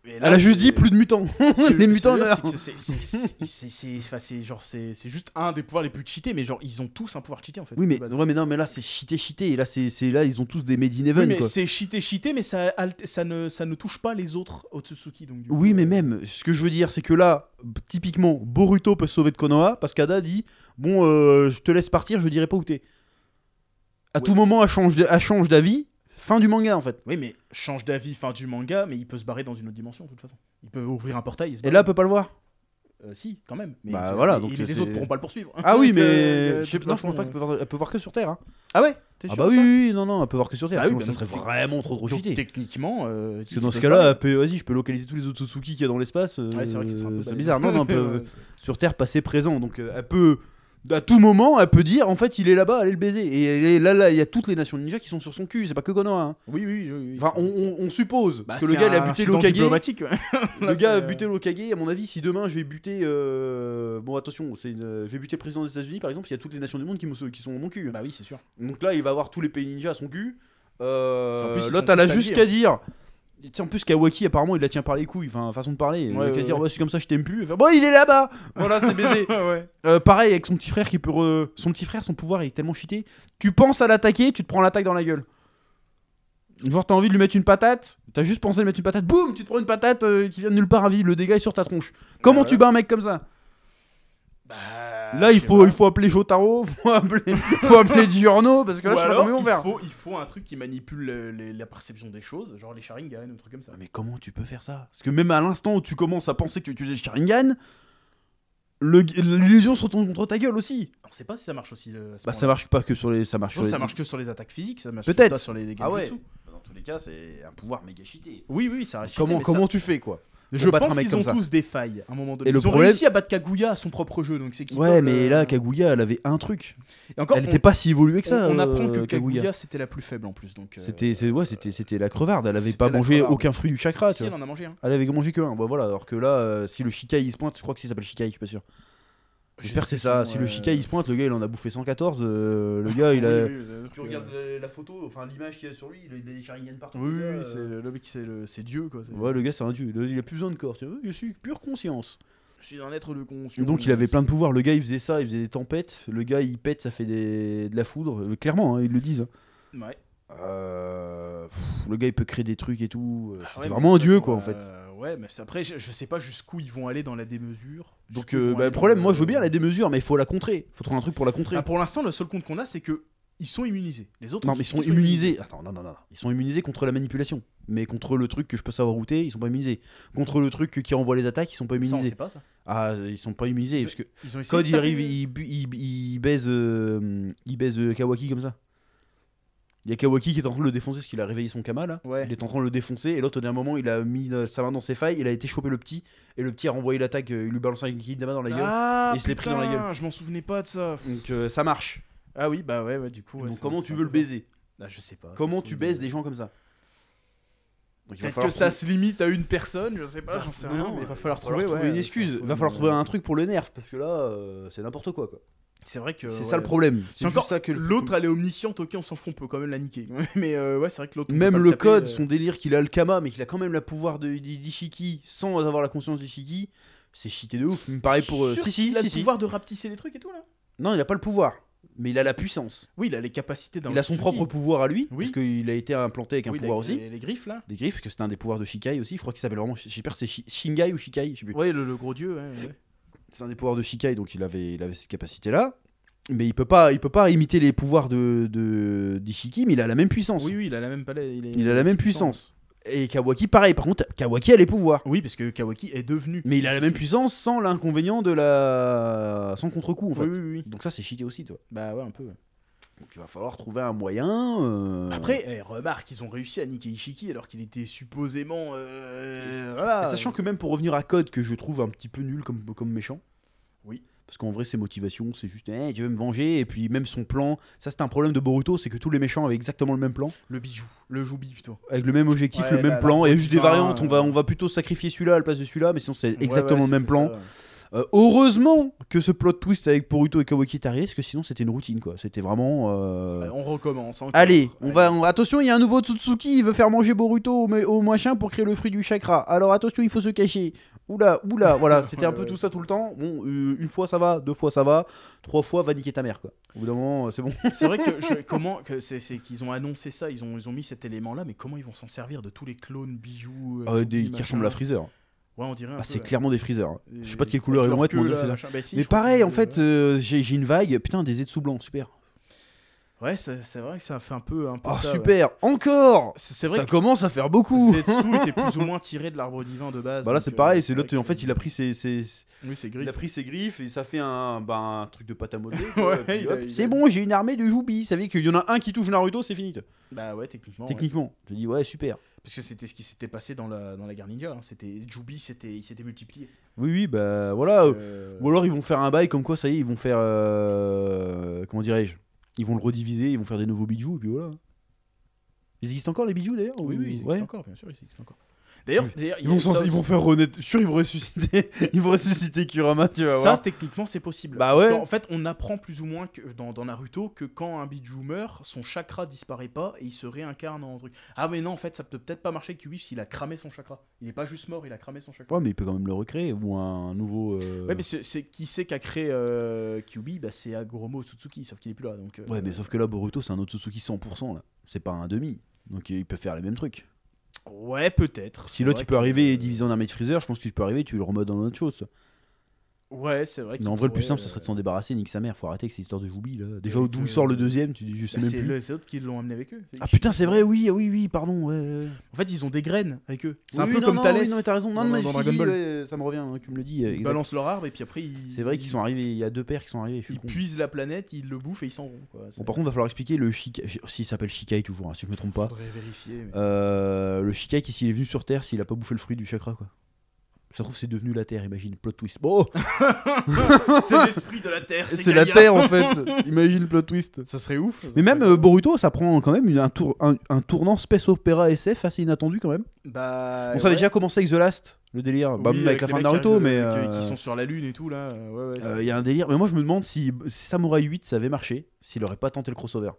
Mais là, Elle a juste c'est- dit plus de mutants. Les mutants c'est- meurent. c'est genre c'est juste un des pouvoirs les plus cheatés, mais genre ils ont tous un pouvoir cheaté en fait. Oui, mais, Bah, ouais, mais non, mais là c'est cheaté. Et là, c'est là, ils ont tous des made in oui, heaven mais quoi. c'est cheaté, mais ça ne touche pas les autres Otsutsuki. Donc, du Oui, coup, mais même, ce que je veux dire, c'est que là, typiquement, Boruto peut se sauver de Konoha parce qu'Ada dit bon, je te laisse partir, je dirai pas où t'es. À Ouais. tout moment, elle change d'avis. Fin du manga en fait. Oui, mais change d'avis fin du manga, mais il peut se barrer dans une autre dimension de toute façon. Il peut ouvrir un portail. Et là, elle peut pas le voir. Si, quand même. Mais Bah, voilà, mais donc les c'est- autres pourront pas le poursuivre. Ah oui, Donc, mais de je sais toute non, je façon, pense pas qu'elle peut voir que sur Terre. Hein. Ah ouais. T'es Ah sûr bah de ça oui, non, non, elle peut voir que sur Terre. Bah oui, Sinon, bah ça donc, serait vraiment trop Donc, cheaté. techniquement, Parce que dans ce cas-là, elle peut, vas-y, je peux localiser tous les autres Otsutsuki qu'il y a dans l'espace. Ouais, c'est vrai que c'est un peu c'est balèze. bizarre. Non, non, elle peut Ouais. sur Terre passer présent. Donc elle peut, à tout moment, elle peut dire en fait, il est là-bas, allez le baiser. Et là, il y a toutes les nations ninja qui sont sur son cul. C'est pas que Konoha. Hein. Oui, oui, oui. Enfin, on suppose. Bah, Parce que le c'est gars, il a un buté incident l'Okage. diplomatique, ouais. Le Là, gars a c'est- buté l'Okage. À mon avis, si demain je vais buter. Bon, attention, je vais buter le président des États-Unis, par exemple, il y a toutes les nations du monde qui sont à mon cul. Bah oui, c'est sûr. Donc là, il va avoir tous les pays ninja à son cul. En plus, ils L'autre, sont elle a tous juste alliés, qu'à dire. Tiens, en plus, Kawaki, apparemment, il la tient par les couilles, enfin, façon de parler. Ouais, Il a qu'à ouais, dire, ouais. ouais, c'est comme ça, je t'aime plus. Elle fait, bon, il est là-bas. Voilà, c'est baisé. Ouais. Pareil avec son petit frère qui peut. Son petit frère, son pouvoir est tellement cheaté. Tu penses à l'attaquer, tu te prends l'attaque dans la gueule. Genre, t'as envie de lui mettre une patate, t'as juste pensé de lui mettre une patate, boum, tu te prends une patate qui vient de nulle part à vie, le dégât est sur ta tronche. Comment ouais. tu bats un mec comme ça? Bah, Là, il je sais pas. faut appeler Jotaro, faut appeler Giorno, parce que là, Ou je sais pas alors, comment ils vont faire. il faut un truc qui manipule la perception des choses, genre les Sharingan ou un truc comme ça. Ah, mais comment tu peux faire ça? Parce que même à l'instant où tu commences à penser que tu utilises le Sharingan, l'illusion se retourne contre ta gueule aussi. On sait pas si ça marche aussi. Bah ça marche pas que sur les... Ça marche sur les... Ça marche que sur les attaques physiques, ça marche Peut-être. pas sur les Ah ouais. genjutsu. Dans tous les cas, c'est un pouvoir méga cheaté. Oui, oui, ça reste cheaté, Comment, mais comment ça- tu fais quoi? Je battre un pense mec qu'ils comme ont ça. tous des failles à un moment donné. Et le Ils ont problème- réussi à battre Kaguya à son propre jeu, donc c'est qui Ouais, mais là, Kaguya, elle avait un truc. Et encore, Elle était pas si évoluée que ça. on apprend que Kaguya. Kaguya c'était la plus faible en plus, donc. C'était la crevarde. Elle avait C'était pas la mangé crevarde. aucun fruit du chakra. Si Tu elle vois. en a mangé un. Elle avait mangé que un. Bah voilà. Alors que là, si le Shikai il se pointe, je crois que ça s'appelle Shikai, je suis pas sûr. J'espère que c'est ça. Si le Shikai il se pointe, le gars il en a bouffé 114. Le gars il a. Tu regardes la photo, enfin l'image qu'il y a sur lui, il a des Sharingan partout. Oui, le gars, oui, c'est le mec, c'est Dieu quoi. Ouais, le gars c'est un dieu. Il a plus besoin de corps. Tu vois, je suis pure conscience. Je suis un être de conscience. Donc il avait plein de pouvoirs. Le gars il faisait ça, il faisait des tempêtes. Le gars il pète, ça fait de la foudre. Clairement, hein, ils le disent. Ouais. Le gars il peut créer des trucs et tout. C'est Ouais, vraiment mais un ça, dieu quoi en fait. Ouais, mais après, je sais pas jusqu'où ils vont aller dans la démesure. Donc Jusqu'où ils vont le aller problème, dans moi je veux bien la démesure, mais il faut la contrer. Faut trouver un truc pour la contrer. Ah, pour l'instant, le seul compte qu'on a, c'est que ils sont immunisés. Les autres, Non, mais ils sont immunisés. Attends, non. Ils sont immunisés contre la manipulation. Mais contre le truc que je peux savoir router, ils sont pas immunisés. Contre le truc qui envoie les attaques, ils sont pas Ça, on immunisés. sait pas ça. Ah, ils sont pas immunisés. Ils- Parce que Ils ont essayé Code de il taper- arrive, il baise Kawaki comme ça. Il y a Kawaki qui est en train de le défoncer parce qu'il a réveillé son Kama là. Ouais. Il est en train de le défoncer et l'autre au dernier moment il a mis sa main dans ses failles, il a été choper le petit et le petit a renvoyé l'attaque, il lui balance un Kidama dans la gueule. Ah, et il se l'est pris dans la putain, gueule. Je m'en souvenais pas de ça. Donc ça marche. Ah oui, bah ouais, du coup. Ouais, Donc c'est- comment c'est tu un veux le peu baiser? fort. Ah, je sais pas. Comment ça se tu trouve, baises des gens comme ça? Donc, il va Peut-être falloir que ça trouver- se limite à une personne, je sais pas, j'en sais rien. Mais il va falloir trouver une excuse. Il va falloir trouver un truc pour le nerf parce que là c'est n'importe quoi. C'est vrai que. C'est ouais, ça le problème. C'est C'est encore juste ça que l'autre, elle est omnisciente, ok, on s'en fout, on peut quand même la niquer. Mais ouais, c'est vrai que l'autre. on peut Même pas le taper, code, son délire qu'il a le Kama, mais qu'il a quand même le pouvoir d'Ishiki sans avoir la conscience d'Ishiki, c'est cheaté de ouf. Pareil pour. Sûr Si, qu'il a le si. pouvoir de rapetisser les trucs et tout là. Non, il a pas le pouvoir. mais il a la puissance. Oui, il a les capacités d'un Il a son propre pouvoir à lui, Oui. parce qu'il a été implanté avec un oui, pouvoir avec aussi. les griffes là. Des griffes, parce que c'était un des pouvoirs de Shikai aussi. Je crois qu'il s'appelle vraiment. Je sais pas si c'est Shingai ou Shikai, je sais plus. Ouais, le gros dieu. Ouais. C'est un des pouvoirs de Shikai, donc il avait cette capacité-là. Mais il peut pas imiter les pouvoirs d'Ishiki, mais il a la même puissance. Oui, il a la même palette. Il a la même puissance. Et Kawaki, pareil. Par contre, Kawaki a les pouvoirs. Oui, parce que Kawaki est devenu. Mais il a la même puissance sans l'inconvénient sans contre-coup, en fait. Oui. Donc ça, c'est cheaté aussi, toi. Bah ouais, un peu. Donc il va falloir trouver un moyen. Après, remarque, ils ont réussi à niquer Ishiki alors qu'il était supposément. Voilà. Et sachant que même pour revenir à Code, que je trouve un petit peu nul comme méchant. Oui. Parce qu'en vrai, ses motivations, c'est juste, tu veux me venger. Et puis même son plan, ça c'était un problème de Boruto, c'est que tous les méchants avaient exactement le même plan. Le bijou, le joubi plutôt. Avec le même objectif, Ouais, le même là, plan. Il y a juste des enfin, variantes, on va plutôt sacrifier celui-là à la place de celui-là, mais sinon c'est exactement le même c'était plan. ça. Heureusement que ce plot twist avec Boruto et Kawaki est arrivé, parce que sinon c'était une routine, quoi. C'était vraiment. Ouais, on recommence. Encore. Allez, attention, il y a un nouveau Tsutsuki, il veut faire manger Boruto au machin pour créer le fruit du chakra. Alors attention, il faut se cacher. Oula, voilà, c'était un peu tout ça tout le temps. Bon, une fois ça va, 2 fois ça va, 3 fois va niquer ta mère, quoi. Au bout d'un moment, c'est bon. C'est vrai que c'est qu'ils ont annoncé ça, ils ont mis cet élément-là, mais comment ils vont s'en servir de tous les clones bijoux Qui ressemblent à Freezer. Ouais, on dirait un peu, C'est ouais. clairement des Freezer. Hein. Et- Je sais pas de quelle couleur ils vont être, mais on dirait Freezer. Bah, si, Mais je crois pareil, que- en fait, j'ai une vague. Putain, des Zetsu blancs, super. Ouais, c'est vrai que ça fait un peu Oh, ça, ouais. super, encore. C'est vrai Ça que commence à faire beaucoup. Zetsu était plus ou moins tiré de l'arbre divin de base. Bah là donc, c'est pareil, c'est vrai l'autre en que- fait il a pris Oui, c'est il griffes. a pris ses griffes et ça fait un truc de pâte à modeler. Ouais, et puis, il a- hop, il a- c'est bon, j'ai une armée de Joubi. Ça veut dire qu'il y en a un qui touche Naruto, c'est fini. Toi. Bah ouais, techniquement. Ouais. Techniquement, je dis ouais super. Parce que c'était ce qui s'était passé dans la guerre ninja. Hein. C'était Jubi, il s'était multiplié. Oui bah voilà. Euh, Ou alors ils vont faire un bail comme quoi ça y est, ils vont faire comment dirais-je, ils vont le rediviser, ils vont faire des nouveaux bijoux et puis voilà. Ils existent encore les bijoux d'ailleurs Oui, ou- ils existent ouais. encore, bien sûr, ils existent encore. D'ailleurs, il y a Ils vont, ça ils vont aussi. faire renaître. Je suis sûr, ils vont ressusciter. Ils vont ressusciter Kurama, tu vas Ça, voir. techniquement, c'est possible. Bah Parce ouais. qu'en fait, on apprend plus ou moins que dans Naruto que quand un bijou meurt, son chakra disparaît pas et il se réincarne en truc. Ah, mais non, en fait, ça peut peut-être pas marcher avec Kyuubi s'il a cramé son chakra. Il est pas juste mort, il a cramé son chakra. Ouais, mais il peut quand même le recréer ou un nouveau. Ouais, mais c'est qui c'est qui a créé Kyuubi, bah, c'est Agoromo Tsutsuki, sauf qu'il est plus là. Donc, Ouais, mais sauf que là, Boruto, c'est un Otsutsuki 100%, là. C'est pas un demi. Donc il peut faire les mêmes trucs. Ouais, peut-être. Si C'est l'autre, vrai il peut que- arriver et diviser en armée de Freezer, je pense que tu peux arriver, tu le remodes en autre chose. Ouais, c'est vrai. Mais qu'il en vrai, le plus pourrait, simple, ça serait de s'en débarrasser, nique sa mère. Faut arrêter avec ces histoires de Joubi, là. Déjà, Avec, d'où il sort le deuxième, tu dis, je sais bah, même c'est plus. c'est eux qui l'ont amené avec eux. Ah putain, c'est vrai, oui, pardon. Ouais. En fait, ils ont des graines avec eux. C'est Oui, un peu non, comme non, Thalès. oui, non, mais t'as raison. Non, dans- mais dans si, Dragon si, Ball. ouais, ça me revient, hein, tu me le dis. Ils exact. balancent leur arbre et puis après ils. C'est vrai qu'ils sont arrivés, il y a 2 paires qui sont arrivés. Je suis Ils con. puisent la planète, ils le bouffent et ils s'en vont. Quoi. Bon, par contre, va falloir expliquer le Shikai. S'il s'appelle Shikai toujours, hein, si je me trompe pas. Faudrait vérifier. mais- Le Shikai, s'il est venu sur Terre, s'il a pas bouffé le fruit du chakra, quoi. Ça se trouve, c'est devenu la Terre, imagine, plot twist. Bon, C'est l'esprit de la Terre. c'est la Gaïa. Terre en fait. Imagine plot twist. Ça serait ouf. Mais même Boruto, ça prend quand même un tournant space opéra SF assez inattendu quand même. Bah. On savait ouais. déjà commencé avec The Last, le délire. Bah, Oui, même avec la les fin de mecs Naruto, qui mais. arrivent, qui sont sur la lune et tout là. Ouais, Il y a un délire. Mais moi, je me demande si Samurai 8 ça avait marché, s'il aurait pas tenté le crossover.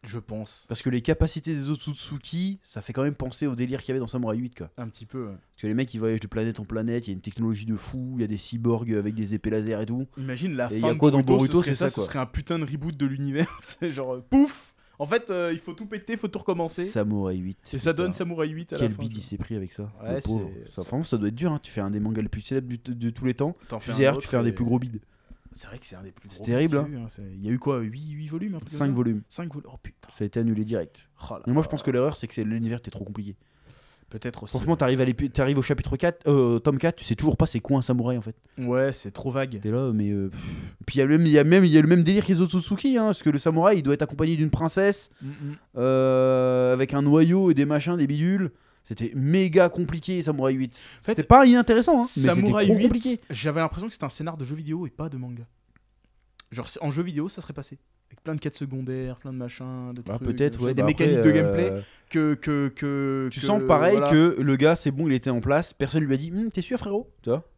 je pense. Parce que les capacités des Otsutsuki, ça fait quand même penser au délire qu'il y avait dans Samurai 8, quoi. Un petit peu. Ouais. Parce que les mecs ils voyagent de planète en planète, il y a une technologie de fou, il y a des cyborgs avec des épées laser et tout. Imagine la Et fin y a de quoi dans Boruto, Boruto, ce serait c'est ça, ce quoi. serait un putain de reboot de l'univers. C'est genre pouf. En fait, il faut tout péter, faut tout recommencer. Samurai 8. Et ça donne putain. Samurai 8 à la Quel fin. bid tu il vois. s'est pris avec ça. Ouais, le pauvre. c'est- Ça, franchement, ça doit être dur. Hein. Tu fais un des mangas les plus célèbres de tous les temps. T'en fais Puis derrière, un tu fais un des autre plus et- gros bids. C'est vrai que c'est un des plus gros. C'est terrible, qu'il y a eu, hein. Il y a eu quoi 8 volumes 5 volumes. 5 volumes. Oh putain. Ça a été annulé direct. Oh là Mais moi, je là. pense que l'erreur, c'est que l'univers était trop compliqué. Peut-être aussi. Franchement, t'arrives au chapitre 4, tome 4, tu sais toujours pas c'est quoi un samouraï en fait. Ouais, c'est trop vague. T'es là, mais. Puis il y a le même délire que les Otsutsuki, hein, parce que le samouraï il doit être accompagné d'une princesse, avec un noyau et des machins, des bidules. C'était méga compliqué, Samurai 8. fait, C'était pas inintéressant, hein, mais Samurai c'était trop 8, compliqué. j'avais l'impression que c'était un scénar de jeu vidéo et pas de manga. Genre en jeu vidéo, ça serait passé. Avec plein de quêtes secondaires, plein de machins, de Bah, trucs, peut-être, machin, ouais. des bah mécaniques après, de gameplay Tu sens pareil voilà. que le gars, c'est bon, il était en place, personne lui a dit t'es sûr, frérot, tu vois.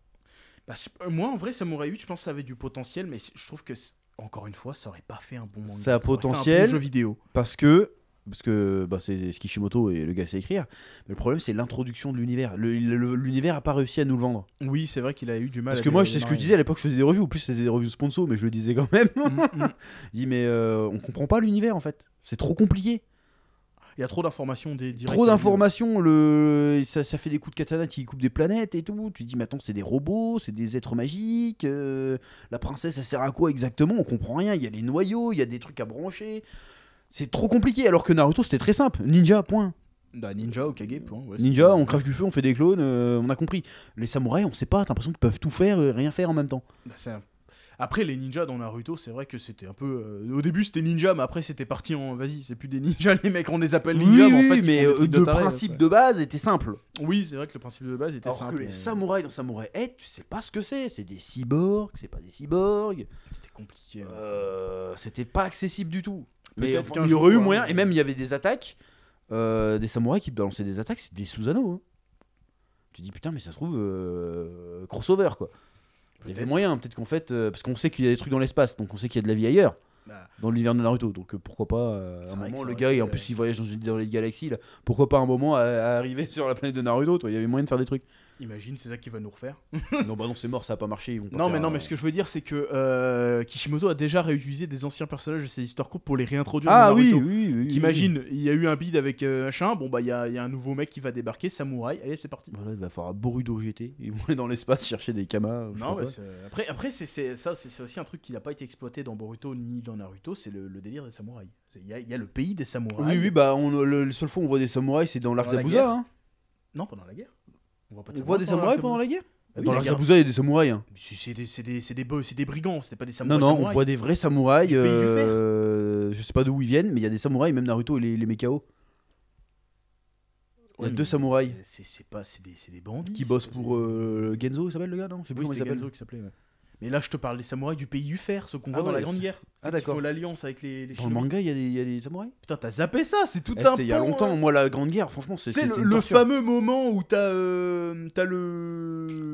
Bah, moi, en vrai, Samurai 8, je pense que ça avait du potentiel, mais je trouve que, encore une fois, ça aurait pas fait un bon manga. Ça a aurait fait un potentiel. bon jeu vidéo. Parce que parce que c'est ce Kishimoto et le gars sait écrire. Mais le problème, c'est l'introduction de l'univers. L'univers a pas réussi à nous le vendre. Oui, c'est vrai qu'il a eu du mal. Parce que moi, c'est ce que je disais à l'époque, je faisais des reviews. En plus, c'était des reviews sponsor, mais je le disais quand même. Je dis, mais on comprend pas l'univers en fait. C'est trop compliqué. Il y a trop d'informations directes. Trop d'informations. Ça fait des coups de katana qui coupent des planètes et tout. Tu te dis, mais attends, c'est des robots, c'est des êtres magiques. La princesse, elle sert à quoi exactement? On comprend rien. Il y a les noyaux, il y a des trucs à brancher. C'est trop compliqué. Alors que Naruto, c'était très simple. Ninja, point. Bah, ninja, Okage, point. Ouais, Ninja, on crache du feu, on fait des clones, on a compris. Les samouraïs, on sait pas, t'as l'impression qu'ils peuvent tout faire, rien faire en même temps. Bah, après, les ninjas dans Naruto, c'est vrai que c'était un peu. Au début, c'était ninja, mais après, c'était parti en. Vas-y, c'est plus des ninjas, les mecs, on les appelle ninjas, mais en fait, mais le principe de base était simple. Oui, c'est vrai que le principe de base était Alors simple. que les samouraïs dans Samurai Head, tu sais pas ce que c'est. C'est des cyborgs, c'est pas des cyborgs. C'était compliqué. C'était pas accessible du tout. Mais Peut-être qu'un il y aurait jour, eu moyen, et même il y avait des attaques, des samouraïs qui balançaient des attaques, c'était des Susanoo. Hein. Tu te dis putain, mais ça se trouve, crossover quoi. Il y avait moyen, peut-être qu'en fait, parce qu'on sait qu'il y a des trucs dans l'espace, donc on sait qu'il y a de la vie ailleurs, dans l'univers de Naruto, donc pourquoi pas, à un moment, le gars, et en plus il voyage dans les galaxies, là, pourquoi pas un moment arriver sur la planète de Naruto, toi, il y avait moyen de faire des trucs. Imagine, c'est ça qu'il va nous refaire. Non, bah non, c'est mort, ça a pas marché. Ils vont pas Non, mais ce que je veux dire, c'est que Kishimoto a déjà réutilisé des anciens personnages de ses histoires courtes pour les réintroduire dans Naruto. Oui. Qu'imagine, il y a eu un bid avec Shin, bon bah il y a un nouveau mec qui va débarquer, Samouraï, allez, c'est parti. Voilà, il va falloir Boruto GT, ils vont aller dans l'espace chercher des kamas. Non, mais après c'est aussi un truc qui n'a pas été exploité dans Boruto ni dans Naruto, c'est le délire des samouraïs. Il y a le pays des samouraïs. Oui, bah le seule fois où on voit des samouraïs, c'est dans l'arc Zabuza. Hein. Non, pendant la guerre. On voit des samouraïs pendant la guerre. Oui, dans l'arc Zabuza, il y a des samouraïs. Hein. C'est des brigands, c'était pas des samouraïs. Non, on voit des vrais samouraïs. Je sais pas d'où ils viennent, mais il y a des samouraïs, même Naruto et les Mekao. Il y a deux samouraïs. C'est des bandits. Qui bossent pour Genzo, il s'appelle le gars, non? Je sais plus comment il s'appelle. Genzo qui s'appelait, ouais. Mais là, je te parle des samouraïs du pays du fer, ceux qu'on voit dans la Grande Guerre. Ah, d'accord. Ils font l'alliance avec les Dans le manga, il y a des samouraïs. Putain, t'as zappé ça, c'est tout un C'était il y a longtemps. Moi, la Grande Guerre, franchement, c'est le fameux moment où t'as le.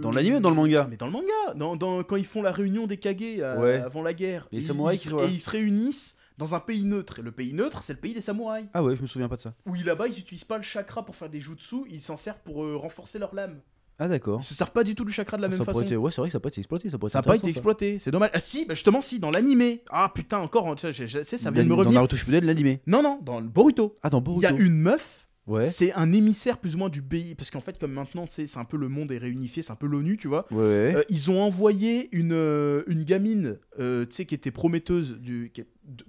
Dans l'anime ou dans le manga? Mais dans le manga. Quand ils font la réunion des Kage avant la guerre. Les samouraïs et ils se réunissent dans un pays neutre. Et le pays neutre, c'est le pays des samouraïs. Ah ouais, je me souviens pas de ça. Où là-bas, ils utilisent pas le chakra pour faire des jutsu, ils s'en servent pour renforcer leur lame. Ah d'accord. Ils se servent pas du tout du chakra de la même façon. Ouais, c'est vrai que ça n'a pas été exploité. Ça n'a pas été exploité, c'est dommage. Ah si, justement si, dans l'animé. Ah putain, encore, ça vient de me revenir. Dans Naruto Shippuden, l'animé. Non, dans le Boruto. Ah, dans Boruto. Il y a une meuf. Ouais. C'est un émissaire plus ou moins du pays, parce qu'en fait comme maintenant c'est un peu le monde est réunifié, c'est un peu l'ONU, tu vois. Ouais. Ils ont envoyé une gamine, tu sais, qui était prometteuse, qui est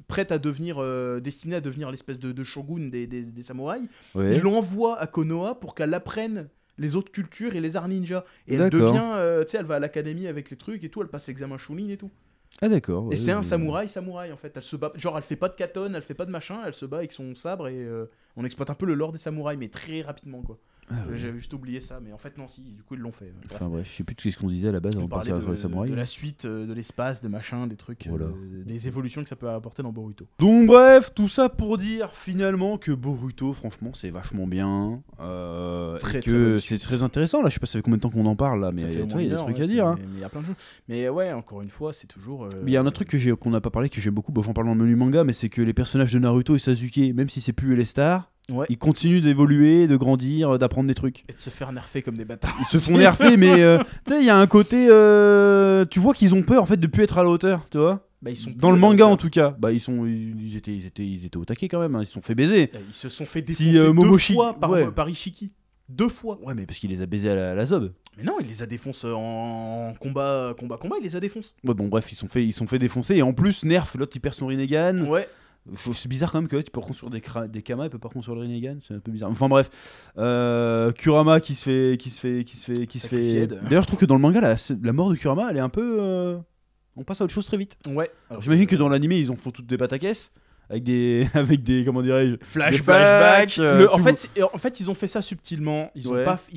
prête à devenir, destinée à devenir l'espèce de shogun des samouraïs. Ouais. Ils l'envoient à Konoha pour qu'elle apprenne les autres cultures et les arts ninja. Et elle devient, tu sais, elle va à l'académie avec les trucs et tout, elle passe l'examen Chunin et tout. Ah d'accord. Ouais, et c'est un samouraï en fait. Elle se bat, genre elle fait pas de katana, elle fait pas de machin, elle se bat avec son sabre et on exploite un peu le lore des samouraïs, mais très rapidement quoi. Ah, ouais. J'avais juste oublié ça, mais en fait non, si, du coup ils l'ont fait. Enfin bref, je sais plus tout ce qu'on disait à la base on avant de parlait partir sur les samouraïs. de la suite, de l'espace, de machin, des trucs, voilà. des évolutions que ça peut apporter dans Boruto. Donc bref, tout ça pour dire finalement que Boruto, franchement, c'est vachement bien. Que c'est très intéressant. Là, je sais pas ça fait combien de temps qu'on en parle là, mais il y a des trucs à dire. Hein. Mais il y a plein de choses. Mais ouais, encore une fois, c'est toujours. Mais il y a un autre truc qu'on n'a pas parlé que j'aime beaucoup. Bon, j'en parle dans le menu manga, mais c'est que les personnages de Naruto et Sasuke, même si c'est plus les stars. Ouais. Ils continuent d'évoluer, de grandir, d'apprendre des trucs. Et de se faire nerfer comme des bâtards. Ils se font nerfer, mais tu sais, il y a un côté. Tu vois qu'ils ont peur en fait de plus être à la hauteur, tu vois. Bah, ils sont dans le manga en tout cas. Bah, ils étaient au taquet quand même. Hein. Ils se sont fait baiser. Ils se sont fait défoncer deux fois par Ishiki. 2 fois. Ouais, mais parce qu'il les a baisés à la zob. Mais non, il les a défoncé en combat, il les a défoncé. Ouais, bon, bref, ils sont fait défoncer. Et en plus, Nerf, l'autre, il perd son Rinnegan. Ouais. C'est bizarre quand même que tu peux reconstruire des kamas, il peut pas reconstruire le Rinnegan, c'est un peu bizarre. Enfin bref, Kurama qui se fait. D'ailleurs, je trouve que dans le manga, la mort de Kurama, elle est un peu. On passe à autre chose très vite. Ouais. Alors, j'imagine que dans l'animé, ils en font toutes des pataquès. Avec des comment dirais-je, flashbacks. En fait, ils ont fait ça subtilement. Ils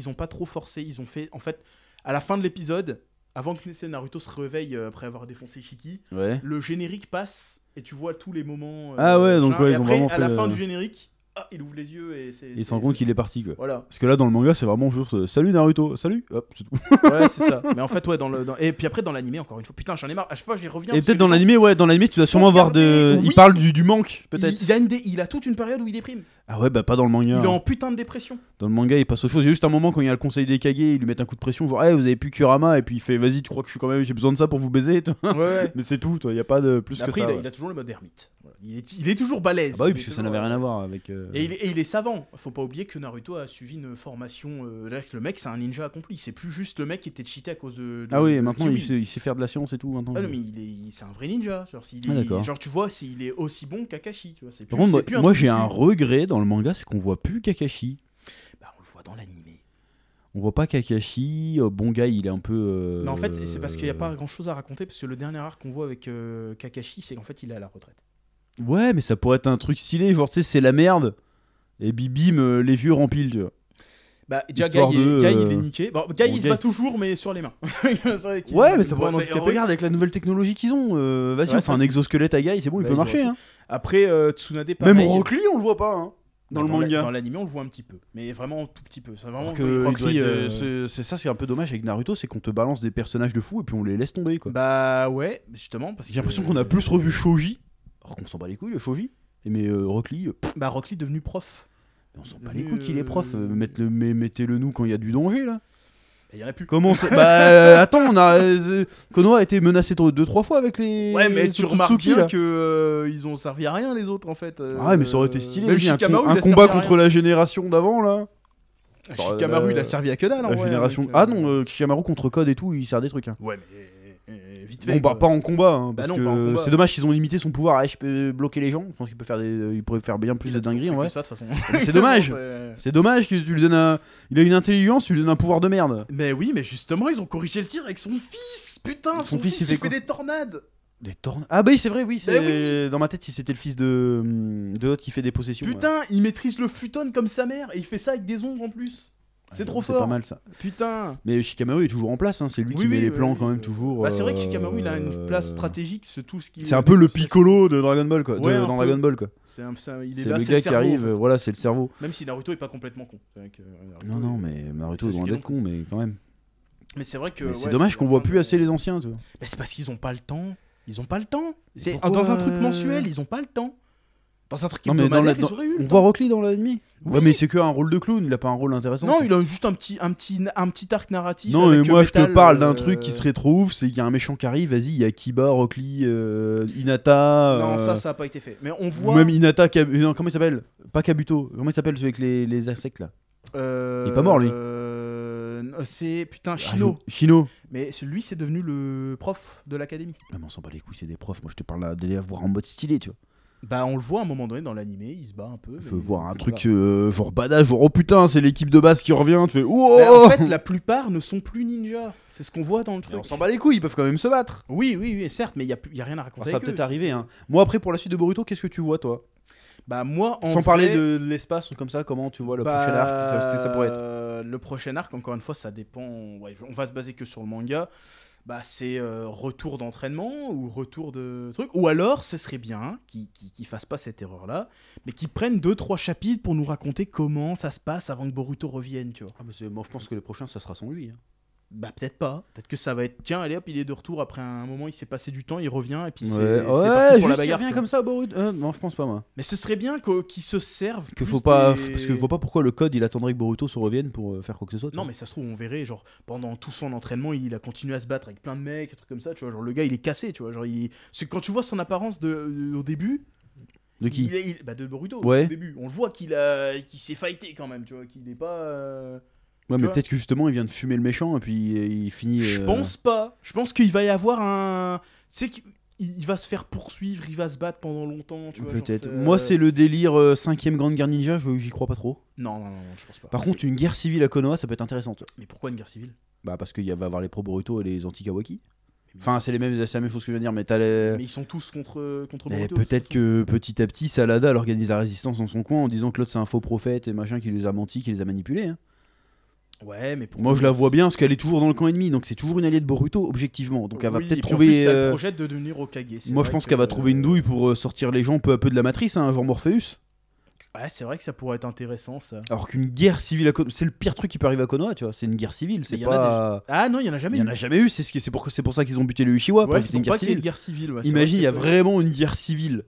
ont pas trop forcé. Ils ont fait, en fait, à la fin de l'épisode, avant que Naruto se réveille après avoir défoncé Shiki, le générique passe et tu vois tous les moments. Ah ouais, donc ouais, ils ont après, vraiment à la fin du générique, ah, il ouvre les yeux et c'est. Il se rend compte qu'il est parti quoi. Voilà. Parce que là dans le manga c'est vraiment juste salut Naruto, salut, hop, c'est tout. Ouais, c'est ça. Mais en fait, ouais, et puis après, dans l'animé, encore une fois, putain, j'en ai marre. À chaque fois, j'y reviens. Et parce peut-être que dans les gens- l'animé, ouais, dans l'animé tu dois Faut sûrement voir regarder, il oui. parle du manque peut-être. Il a toute une période où il déprime. Ah ouais, bah pas dans le manga. Il est en putain de dépression. Dans le manga il passe aux choses. Il y a juste un moment quand il y a le conseil des Kage, ils lui mettent un coup de pression genre hey, vous avez plus Kurama et puis il fait vas-y tu crois que je suis quand même j'ai besoin de ça pour vous baiser toi. Ouais. Mais c'est tout, il y a pas de plus Après, que ça. il a toujours le mode ermite. Voilà. Il est toujours balèze. Ah bah oui, Il parce est que ça toujours- n'avait rien à voir avec. Et il est savant. Faut pas oublier que Naruto a suivi une formation. Le mec, c'est un ninja accompli. C'est plus juste le mec qui était cheaté à cause de. Ah oui, de maintenant Kyuubi. il sait faire de la science et tout maintenant. Ah non, mais c'est un vrai ninja. Genre, d'accord. genre tu vois, il est aussi bon qu'Akashi. Tu vois, c'est plus, Par contre, c'est plus moi truc j'ai de un cul. regret dans le manga, c'est qu'on voit plus Kakashi. Bah, on le voit dans l'animé. On voit pas Kakashi. Bon gars, il est un peu. Mais en fait, c'est parce qu'il n'y a pas grand chose à raconter. Parce que le dernier arc qu'on voit avec Kakashi, c'est qu'en fait, il est à la retraite. Ouais, mais ça pourrait être un truc stylé, genre tu sais, c'est la merde. Et bim, les vieux rempilent, tu vois. Bah, déjà, Histoire Guy, de, il est niqué. Bon, Guy, il se Guy. bat toujours, mais sur les mains. C'est vrai qu'il- Ouais, mais il ça se bat pourrait. en Mais handicapé. regarde, avec la nouvelle technologie qu'ils ont, vas-y, Ouais, on fait ça- un exosquelette à Guy, c'est bon, il Bah, peut ils marcher. ont- Hein. Après, Tsunade, pareil. Même Rock Lee, on le voit pas, hein, dans le la- manga. Dans l'animé, on le voit un petit peu. Mais vraiment un tout petit peu. C'est vraiment Alors que Rock Lee, c'est ça, c'est un peu dommage avec Naruto, c'est qu'on te balance des personnages de fous et puis on les laisse tomber, quoi. Bah ouais, justement. Parce J'ai l'impression qu'on a plus revu Shoji, alors qu'on s'en bat les couilles, le Shoji. Mais Rock Lee, Bah, Rock Lee devenu prof. on s'en bat les couilles qu'il est prof. Mettez-le nous quand il y a du danger, là. Il y en a plus. Comment ça... Bah attends, Konoha a été menacé 2-3 fois avec les. Ouais, mais tu remarques Tsutsuki, bien là. que ils ont servi à rien les autres en fait. Ah ouais, mais ça aurait été stylé. Même Vas-y, Shikamaru, un il a combat servi à contre la génération d'avant, là. rien. Shikamaru, il a servi à que dalle en La vrai, génération. avec, Ah non, Kishamaru contre Code et tout, il sert des trucs. Hein. Ouais, mais vite fait. Bon, bah quoi. pas en combat, hein, Bah parce non, pas en que combat. c'est dommage qu'ils ont limité son pouvoir. Ah, je peux bloquer les gens. Je pense qu'il peut faire il pourrait faire bien plus Il de a toujours dingueries fait en que vrai. ça, de toute façon. Mais c'est dommage. C'est- C'est dommage que tu lui donnes un. Il a une intelligence, tu lui donnes un pouvoir de merde. Mais oui, mais justement, ils ont corrigé le tir avec son fils. Putain, son fils, il fait des tornades. Des tornades. Ah bah oui, c'est vrai, oui. Mais C'est... Dans ma tête, si c'était le fils de Hot qui fait des possessions. Putain, il maîtrise le futon comme sa mère et il fait ça avec des ombres en plus. Ouais. C'est trop C'est fort. pas mal ça. Putain. Mais Shikamaru est toujours en place, hein. C'est lui qui met les plans quand même toujours. Bah, c'est vrai que Shikamaru, il a une place stratégique, c'est tout ce qui. C'est un peu le Piccolo de Dragon Ball quoi. Ouais, un dans peu. Dragon Ball quoi. Il C'est est là, le c'est gars le qui cerveau, arrive, en fait. voilà, c'est le cerveau. Même si Naruto est pas complètement con. C'est vrai que, Naruto, Non, mais Naruto est c'est loin Sasuke d'être con, mais quand même. Mais c'est vrai que. Mais ouais, c'est dommage qu'on voit plus vraiment- assez les anciens, tu vois. Mais c'est parce qu'ils ont pas le temps. Ils ont pas le temps. C'est pourquoi dans un truc mensuel, ils ont pas le temps. Dans un truc Non, mais dans hebdomadaire, la- ils auraient eu On le voit temps. Rock Lee dans l'anime. Oui. Ouais, mais c'est que un rôle de clown, il a pas un rôle intéressant. Non, quoi. il a juste un petit arc narratif. Non, avec mais moi je te Metal, parle d'un truc qui serait trop ouf, c'est qu'il y a un méchant qui arrive, vas-y, il y a Kiba, Rock Lee, Hinata. Non, ça a pas été fait. Mais on ou voit. même Hinata, non, comment il s'appelle? Pas Kabuto, comment il s'appelle celui avec les insectes là? Il est pas mort, lui. C'est putain Shino. Shino. Mais lui, c'est devenu le prof de l'académie. Ah, mais on s'en bat les couilles, c'est des profs. Moi je te parle là d'aller voir en mode stylé, tu vois. Bah, on le voit à un moment donné dans l'animé, il se bat un peu. Je veux mais- voir un mais truc voilà. genre badass, genre oh putain, c'est l'équipe de base qui revient, tu fais oh. Mais en fait, la plupart ne sont plus ninjas. C'est ce qu'on voit dans le truc. On s'en bat les couilles, ils peuvent quand même se battre. Oui, certes, mais il y a rien à raconter. Alors, ça va avec peut-être eux. arriver, hein. Moi après pour la suite de Boruto, qu'est-ce que tu vois toi? Bah, moi, en Sans vrai, parler de l'espace comme ça, comment tu vois le bah, prochain arc, qu'est-ce que ça pourrait être? Le prochain arc, encore une fois, ça dépend. Ouais, on va se baser que sur le manga. Bah, c'est retour d'entraînement ou retour de truc. Ou alors, ce serait bien qu'ils fassent pas cette erreur-là, mais qu'ils prennent 2-3 chapitres pour nous raconter comment ça se passe avant que Boruto revienne, tu vois. Ah, mais moi je pense que le prochain ça sera sans lui. Hein. Bah, peut-être pas. Peut-être que ça va être. Tiens, allez hop, il est de retour après un moment, il s'est passé du temps, il revient et puis c'est Ouais, parti pour la juste il bagarre. revient tu vois. comme ça Boruto. Non, je pense pas moi. Mais ce serait bien qu'ils se servent. Que plus faut pas, des- parce que je vois pas pourquoi le code il attendrait que Boruto se revienne pour faire quoi que ce soit. tu Non, vois. mais ça se trouve, on verrait, genre, pendant tout son entraînement, il a continué à se battre avec plein de mecs, des trucs comme ça, tu vois. Genre, le gars, il est cassé, tu vois. Genre, c'est quand tu vois son apparence au début. De qui? Bah, de Boruto, Ouais. au début. On le voit qu'il s'est fighté quand même, tu vois. Qu'il est pas. Ouais, tu mais vois. peut-être que justement il vient de fumer le méchant et puis il finit. Je pense pas. Je pense qu'il va y avoir un. Tu sais qu'il va se faire poursuivre, il va se battre pendant longtemps, tu vois. genre, Peut-être. Moi c'est le délire 5ème grande guerre ninja, j'y crois pas trop. Non, je pense pas. Par contre, une guerre civile à Konoha ça peut être intéressant. Tu vois. Mais pourquoi une guerre civile? Bah parce qu'il va avoir les pro Boruto et les anti Kawaki. Mais Enfin, ils c'est la même chose que je veux dire, mais t'as sont- les. mais ils sont tous contre Et Boruto. peut-être que petit à petit, Salada elle organise la résistance dans son coin en disant que l'autre c'est un faux prophète et machin qui les a menti, qui les a manipulés. Hein. Ouais, mais Moi je la vois bien parce qu'elle est toujours dans le camp ennemi, donc c'est toujours une alliée de Boruto, objectivement. Donc elle va Oui, peut-être et puis en plus, trouver. elle projette de devenir Hokage. C'est Moi je vrai pense que- qu'elle va trouver une douille pour sortir les gens peu à peu de la matrice, hein, genre Morpheus. Ouais, c'est vrai que ça pourrait être intéressant ça. Alors qu'une guerre civile à Konoha, c'est le pire truc qui peut arriver à Konoha, tu vois. C'est une guerre civile, c'est Il y en a pas. Ah non, il y en a Il jamais y eu. en a jamais eu, c'est pour ça qu'ils ont buté les Uchiwa, pour Ouais, éviter c'est une pour guerre pas qu'il y ait civile. une guerre civile. Ouais, c'est Imagine, vrai il y a que- vraiment une guerre civile.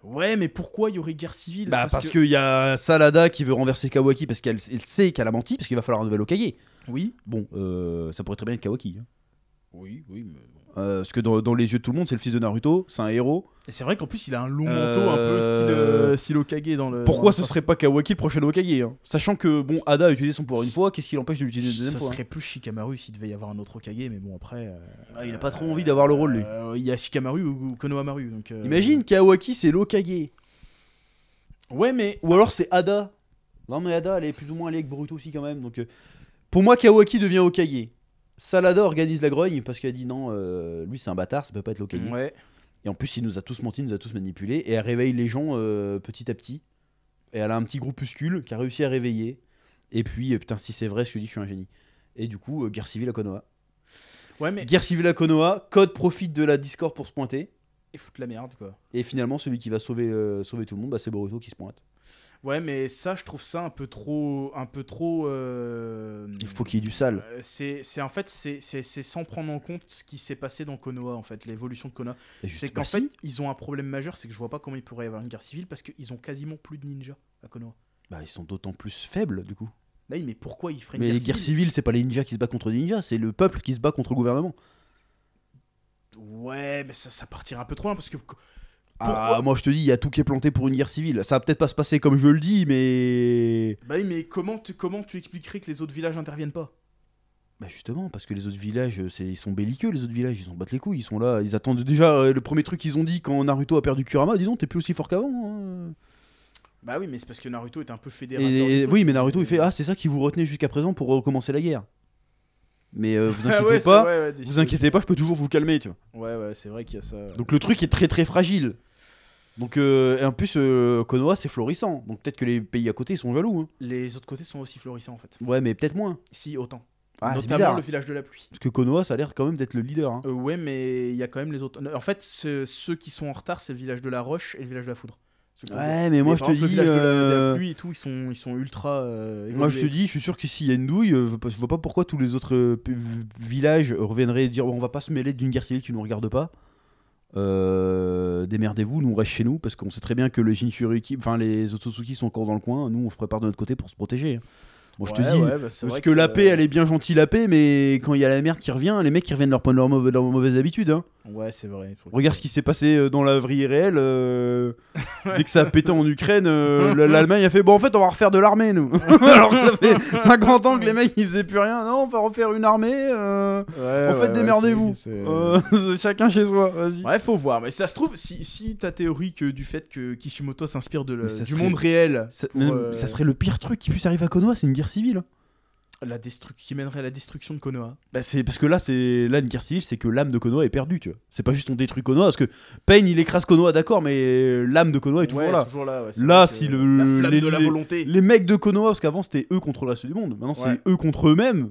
Ouais, mais pourquoi il y aurait guerre civile? Bah parce qu'il y a Salada qui veut renverser Kawaki parce qu'elle sait qu'elle a menti, parce qu'il va falloir un nouvel Hokage. Oui. Bon, ça pourrait très bien être Kawaki. Hein. Oui, mais bon. Parce que dans les yeux de tout le monde, c'est le fils de Naruto, c'est un héros. Et c'est vrai qu'en plus, il a un long manteau un peu style Hokage dans le. Pourquoi dans ce le- serait pas Kawaki le prochain Hokage hein. Sachant que bon, Ada a utilisé son pouvoir une fois, qu'est-ce qui l'empêche de l'utiliser une deuxième Ça fois serait plus Shikamaru s'il devait y avoir un autre Hokage, mais bon, après. Il a pas trop envie d'avoir le rôle lui. Il y a Shikamaru ou Konohamaru. Donc, Imagine Kawaki c'est l'Hokage. Ouais, mais. Ou alors c'est Ada. Non mais Ada elle est plus ou moins alliée avec Boruto aussi quand même. Donc pour moi Kawaki devient Hokage. Salada organise la grogne parce qu'elle dit non, lui c'est un bâtard, ça peut pas être l'Hokage. Ouais. Et en plus il nous a tous menti, il nous a tous manipulés. Et elle réveille les gens petit à petit. Et elle a un petit groupuscule qui a réussi à réveiller. Et puis putain si c'est vrai je te dis je suis un génie. Et du coup guerre civile à Konoha. Ouais, mais. Guerre civile à Konoha, Code profite de la Discord pour se pointer. Et foutre la merde, quoi. Et finalement celui qui va sauver tout le monde, bah, c'est Boruto qui se pointe. Ouais, mais ça, je trouve ça un peu trop. Il faut qu'il y ait du sale. En fait, c'est sans prendre en compte ce qui s'est passé dans Konoha, en fait, l'évolution de Konoha. Et juste- C'est qu'en bah, fait, si. ils ont un problème majeur, c'est que je vois pas comment il pourrait y avoir une guerre civile parce qu'ils ont quasiment plus de ninjas à Konoha. Bah, ils sont d'autant plus faibles du coup. Bah oui, mais pourquoi ils feraient une Mais guerre les guerres civile? civiles, c'est pas les ninjas qui se battent contre les ninjas, c'est le peuple qui se bat contre le gouvernement. Ouais, mais ça partirait un peu trop loin parce que. Ah, moi je te dis, il y a tout qui est planté pour une guerre civile. Ça va peut-être pas se passer comme je le dis, mais. Bah oui, mais comment tu expliquerais que les autres villages interviennent pas? Bah justement, parce que les autres villages, ils sont belliqueux, les autres villages, ils s'en battent les couilles, ils sont là, ils attendent déjà le premier truc qu'ils ont dit quand Naruto a perdu Kurama, dis donc, t'es plus aussi fort qu'avant. Hein. Bah oui, mais c'est parce que Naruto est un peu fédérateur. Oui, mais Naruto il fait ah, c'est ça qui vous retenait jusqu'à présent pour recommencer la guerre. Mais vous Ah inquiétez ouais, c'est pas, vrai, ouais, vous inquiétez pas, je peux toujours vous calmer, tu vois. Ouais, c'est vrai qu'il y a ça. Donc le truc est très très fragile. Donc et en plus Konoha c'est florissant, donc peut-être que les pays à côté ils sont jaloux. Hein. Les autres côtés sont aussi florissants en fait. Ouais, mais peut-être moins. Si, autant. Ah, c'est Notamment bizarre. le village de la pluie. Parce que Konoha ça a l'air quand même d'être le leader. Hein. Ouais, mais il y a quand même les autres. En fait, ceux qui sont en retard, c'est le village de la roche et le village de la foudre. Ouais, mais moi Et je par te exemple, dis. le village de la pluie et tout, ils sont ultra. Moi je te évolués. dis, je suis sûr que s'il y a une douille, je vois pas pourquoi tous les autres villages reviendraient dire on va pas se mêler d'une guerre civile qui nous regarde pas. Démerdez-vous, nous on reste chez nous parce qu'on sait très bien que les Jinchuriki, enfin les Otsutsuki sont encore dans le coin, nous on se prépare de notre côté pour se protéger. Moi je te dis, Ouais, bah, c'est parce vrai que la paix elle est bien gentille la paix, mais quand il y a la merde qui revient, les mecs qui reviennent leur prendre leur mauvaise habitude. Hein. Ouais, c'est vrai. Regarde ce qui s'est passé dans la vie réelle. Dès que ça a pété en Ukraine, l'Allemagne a fait bon en fait on va refaire de l'armée nous. Alors que ça fait 50 ans que les mecs ils faisaient plus rien. Non on va refaire une armée. En fait démerdez-vous. Chacun chez soi. Vas-y. Ouais, faut voir. Mais ça se trouve, si ta théorie que du fait que Kishimoto s'inspire Mais ça du serait- monde réel, Ça, pour, ça serait le pire truc qui puisse arriver à Konoha, c'est une guerre civile. qui mènerait à la destruction de Konoha. Bah, c'est parce que là une guerre civile, c'est que l'âme de Konoha est perdue, tu vois. C'est pas juste on détruit Konoha parce que Pain il écrase Konoha, d'accord, mais l'âme de Konoha est toujours Ouais, là. toujours là. Ouais, c'est Là, vrai que si la flamme de la les- volonté. Les mecs de Konoha, parce qu'avant c'était eux contre le reste du monde, maintenant Ouais. c'est eux contre eux-mêmes.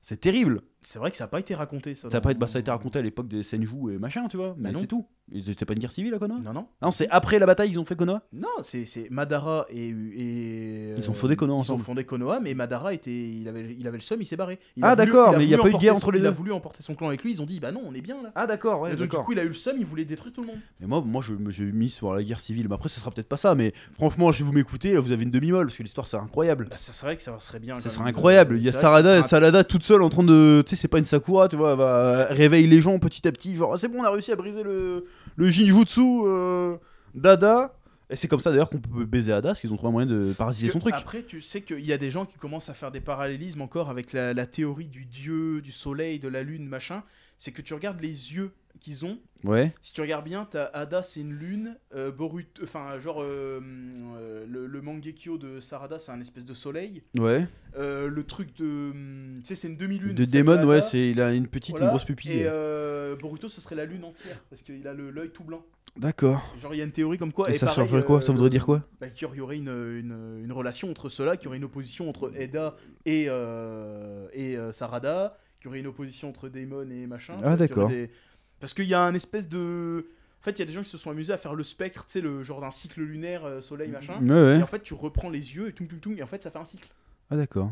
C'est terrible. C'est vrai que ça a pas été raconté ça. Ça a, ça a été raconté à l'époque des Senju et machin, tu vois. Mais non. c'est tout. C'était pas une guerre civile à Konoha. Non. Non, c'est après la bataille ils ont fait Konoha. Non, c'est Madara et Ils ont fondé Konoha Ils ensemble. ont fondé Konoha, mais Madara il avait le seum, il s'est barré. Ah, d'accord, mais il y a voulu pas eu de guerre emporter entre les Il a deux. voulu emporter son clan avec lui. Ils ont dit bah non, on est bien là. Ah d'accord, Et donc, du coup, il a eu le seum, il voulait détruire tout le monde. Mais moi j'ai mis sur la guerre civile. Mais après, ça sera peut-être pas ça. Mais franchement, si vous m'écoutez, vous avez une demi-molle parce que l'histoire c'est incroyable. Bah, ça serait que ça serait bien. Ça quand serait même. incroyable. Il y a C'est vrai que ça serait Salada toute seule en train de. Tu sais, c'est pas une Sakura, tu vois. Elle va réveille les gens petit à petit. Genre, ah, c'est bon, on a réussi à briser le Jinjutsu d'Ada. Et c'est comme ça d'ailleurs qu'on peut baiser Ada parce qu'ils ont trouvé un moyen de parasiter Parce son que truc. Après, tu sais qu'il y a des gens qui commencent à faire des parallélismes encore avec la théorie du dieu, du soleil, de la lune, machin. C'est que tu regardes les yeux qu'ils ont. Ouais. Si tu regardes bien, t'as Ada, c'est une lune. Boruto, enfin, genre, le Mangekyo de Sarada, c'est un espèce de soleil. Ouais. Le truc de. Tu sais, c'est une demi-lune. De celle Demon, ouais, Ada. il a une petite, Voilà. une grosse pupille. Et Boruto, ce serait la lune entière. Parce qu'il a l'œil tout blanc. D'accord. Genre, il y a une théorie comme quoi. Et ça pareil, changerait quoi? Ça voudrait dire quoi? Bah, qu'il y aurait une relation entre ceux-là, qu'il y aurait une opposition entre Eda et Sarada, qu'il y aurait une opposition entre Daemon et machin. Ah, tu vois, qu'il y aurait d'accord. Parce qu'il y a un espèce de. En fait, il y a des gens qui se sont amusés à faire le spectre, tu sais, le genre d'un cycle lunaire, soleil, machin. Ouais. Et en fait, tu reprends les yeux et tung, et en fait, ça fait un cycle. Ah, d'accord.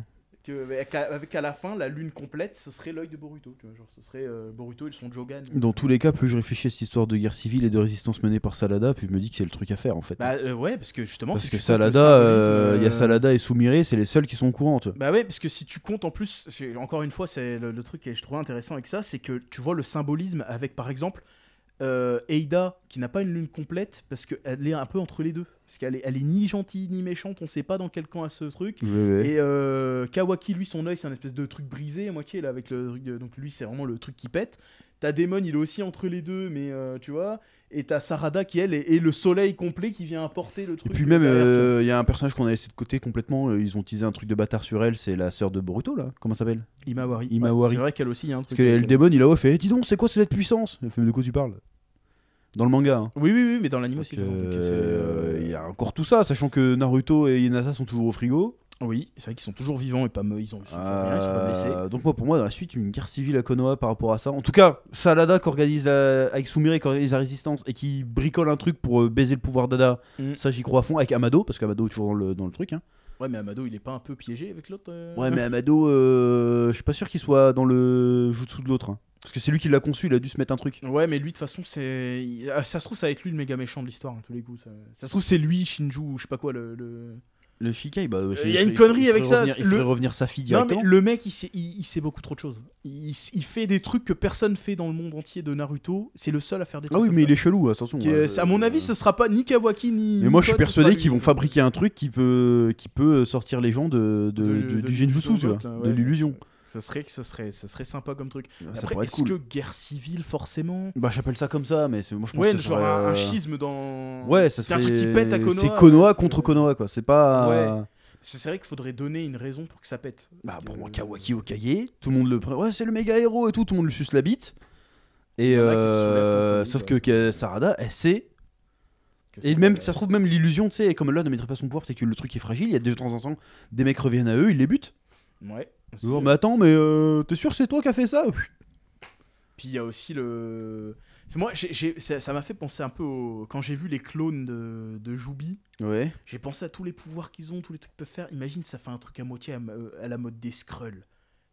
Avec à la fin, la lune complète, ce serait l'œil de Boruto. Tu vois, genre, ce serait Boruto et son Jogan. Dans tous les cas, plus je réfléchis à cette histoire de guerre civile et de résistance menée par Salada, plus je me dis que c'est le truc à faire en fait. Bah ouais, parce que justement, Parce si que tu comptes le Salada, symbolisme, il y a Salada et Sumire, c'est les seuls qui sont au courant. Tu vois. Bah ouais, parce que si tu comptes en plus, encore une fois, c'est le truc que je trouvais intéressant avec ça, c'est que tu vois le symbolisme avec par exemple Eida qui n'a pas une lune complète parce qu'elle est un peu entre les deux. Parce qu'elle elle est ni gentille ni méchante, on sait pas dans quel camp a ce truc. Ouais. Et Kawaki, lui, son œil, c'est un espèce de truc brisé à moitié là, avec le truc donc lui, c'est vraiment le truc qui pète. T'as Daemon, il est aussi entre les deux, mais tu vois. Et t'as Sarada qui, elle, est le soleil complet qui vient apporter le truc. Et puis même, derrière, il y a un personnage qu'on a laissé de côté complètement, ils ont teasé un truc de bâtard sur elle, c'est la sœur de Boruto là, comment ça s'appelle? Imawari. Imawari. Ouais, c'est vrai qu'elle aussi, il y a un truc. Parce que le démon il a fait dis donc, c'est quoi cette puissance? Elle fait de quoi tu parles? Dans le manga. Hein. Oui, mais dans l'anime aussi. Il y a encore tout ça, sachant que Naruto et Hinata sont toujours au frigo. Oui, c'est vrai qu'ils sont toujours vivants et pas ils sont pas blessés. Donc pour moi, dans la suite, une guerre civile à Konoha par rapport à ça. En tout cas, Salada qui organise avec Sumire qui organise la résistance et qui bricole un truc pour baiser le pouvoir d'Ada. Ça, j'y crois à fond. Avec Amado, parce qu'Amado est toujours dans le truc. Hein. Ouais, mais Amado, il est pas un peu piégé avec l'autre Ouais, mais Amado, je suis pas sûr qu'il soit dans le jutsu de l'autre. Hein. Parce que c'est lui qui l'a conçu, il a dû se mettre un truc. Ouais, mais lui, de toute façon, c'est. Ça se trouve, ça va être lui le méga méchant de l'histoire, à tous les coups. Ça se trouve, c'est lui, Shinju, ou je sais pas quoi, Le Shikai, bah. Il y a une connerie avec ça. Il ferait revenir sa fille directement. Non, mais le mec, il sait beaucoup trop de choses. Il fait des trucs que personne fait dans le monde entier de Naruto. C'est le seul à faire des trucs. Ah oui, comme mais ça. il est chelou, attention. À mon avis, ce sera pas ni Kawaki ni. Mais moi, je suis Code, persuadé ce sera qu'ils vont lui. fabriquer un truc qui peut sortir les gens du Genjutsu, tu vois, de l'illusion. Ce serait sympa comme truc. Ça Après, pourrait être est-ce cool. que guerre civile, forcément? Bah, j'appelle ça comme ça, mais moi je pense Ouais, que ça genre serait, un schisme dans. Ouais, ça C'est serait. un truc qui pète à Konoha. C'est Konoha ouais, contre Konoha, quoi. C'est pas. Ouais. C'est vrai qu'il faudrait donner une raison pour que ça pète. Bah, Parce pour que- moi, Kawaki Okage, tout le monde le prend. Ouais, c'est le méga héros et tout, le monde lui suce la bite. Et Il y en a qui se soulèvent contre lui, sauf ouais, que Sarada, elle sait. que Et c'est même, pas- ça se trouve, même l'illusion, tu sais, comme là ne mettrait pas son pouvoir, c'est que le truc est fragile. Il y a de temps en temps, des mecs reviennent à eux, ils les butent. Ouais. aussi, Genre, mais attends, mais t'es sûr que c'est toi qui as fait ça? Puis il y a aussi le. Moi, ça m'a fait penser un peu quand j'ai vu les clones de Jubi. Ouais. J'ai pensé à tous les pouvoirs qu'ils ont, tous les trucs qu'ils peuvent faire. Imagine, ça fait un truc à moitié à la mode des Skrulls.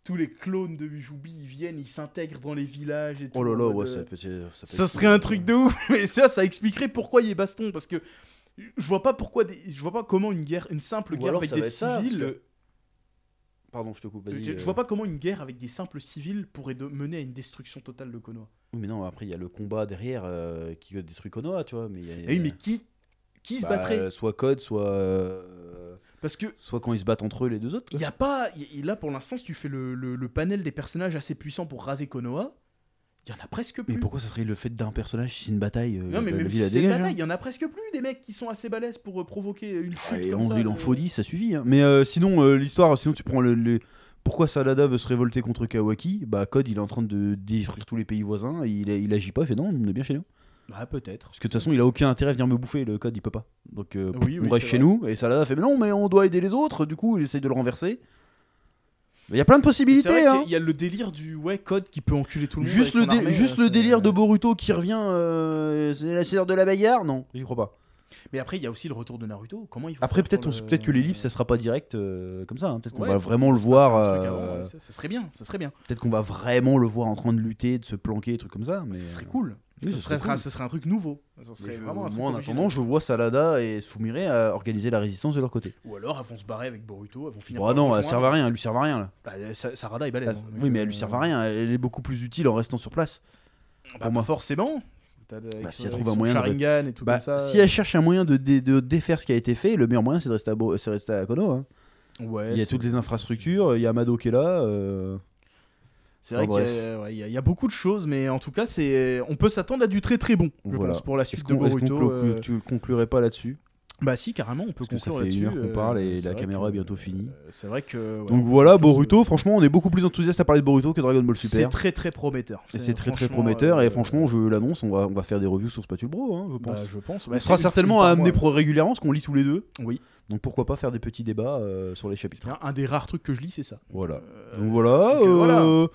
Tous les clones de Jubi, ils viennent, ils s'intègrent dans les villages et tout. Oh là là, en mode, ouais, ça peut être. Ça serait un truc de ouf, mais ça expliquerait pourquoi il y a baston. Parce que je vois pas comment une simple guerre avec des civils. Pardon, je te coupe, vas-y. Je vois pas comment une guerre avec des simples civils pourrait mener à une destruction totale de Konoha. Oui, mais non, après, il y a le combat derrière qui détruit Konoha, tu vois. Mais, Oui, mais qui se battrait? Soit Code, soit. Parce que Soit quand ils se battent entre eux, les deux autres. il y a pas. Là, pour l'instant, si tu fais le panel des personnages assez puissants pour raser Konoha, il y en a presque plus. Mais pourquoi ça serait le fait d'un personnage si c'est une bataille? Non, mais la même ville si la c'est une dégage, bataille, il y en a presque plus des mecs qui sont assez balèzes pour provoquer une chute. Et comme ça, il en faut 10, ça suffit. Hein. Mais sinon, l'histoire, sinon tu prends pourquoi Salada veut se révolter contre Kawaki? Bah, Code, il est en train de détruire tous les pays voisins. Il agit pas, il fait non, on est bien chez nous. Bah, peut-être. Parce que de toute façon, il a aucun intérêt à venir me bouffer. Le Code, il peut pas. Donc, Oui, on oui, reste c'est chez vrai. nous. Et Salada fait mais non, mais on doit aider les autres. Du coup, il essaye de le renverser. Il y a plein de C'est possibilités. vrai Hein. qu'il y a le délire du Code qui peut enculer tout le monde. Juste, avec son armée, juste le c'est- délire de Boruto qui revient. C'est l'heure de la bagarre? Non, j'y crois pas. Mais après, il y a aussi le retour de Naruto. Comment ils vont Après, faire peut-être pour le- peut-être que les livres, ça sera pas direct comme ça. Hein. Peut-être qu'on Ouais, va peut-être vraiment qu'il le va se passer voir. un truc avant, ouais, ça serait bien, ça serait bien. Peut-être qu'on va vraiment le voir en train de lutter, de se planquer, des trucs comme ça. Mais Ce serait cool. oui, ce, ce serait cool. ce serait un truc nouveau. Ce Mais serait vraiment un truc moi, en original. attendant, je vois Salada et Sumire organiser la résistance de leur côté. Ou alors, elles vont se barrer avec Boruto, elles vont finir Bon, par non, le elle sert à rien, elle lui sert à rien là. Bah, Sarada est balèze. hein, donc, Oui, mais elle lui sert à rien, elle est beaucoup plus utile en restant sur place. Bah, pour moi. pas forcément. Si elle trouve un moyen de- Sharingan et tout Bah, comme ça. si elle cherche un moyen de défaire ce qui a été fait, le meilleur moyen c'est de rester à Konoha. Hein. Ouais, Il y a c'est- toutes les infrastructures, il y a Amado qui est là. C'est vrai Enfin, qu'il y a beaucoup de choses, mais en tout cas, on peut s'attendre à du très très bon, je Voilà. pense, pour la Est-ce suite de qu'on Boruto. tu conclurais pas là-dessus? Bah si, carrément, on peut Parce que ça conclure fait une là-dessus. heure qu'on parle et c'est la vrai caméra que, est bientôt finie. C'est vrai que... ouais, Donc on voilà, conclut Boruto, ce- franchement, on est beaucoup plus enthousiaste à parler de Boruto que Dragon Ball C'est Super. très très prometteur. Et c'est très très franchement, prometteur. Et franchement, je l'annonce, on va faire des reviews sur Spatule Bro, hein, je pense. Bah, je pense. On Bah, sera c'est certainement une à par amener mois. régulièrement, parce qu'on lit tous les deux. Oui. Donc pourquoi pas faire des petits débats sur les chapitres. Un des rares trucs que je lis, c'est ça. Voilà. Euh, Donc voilà. donc, voilà.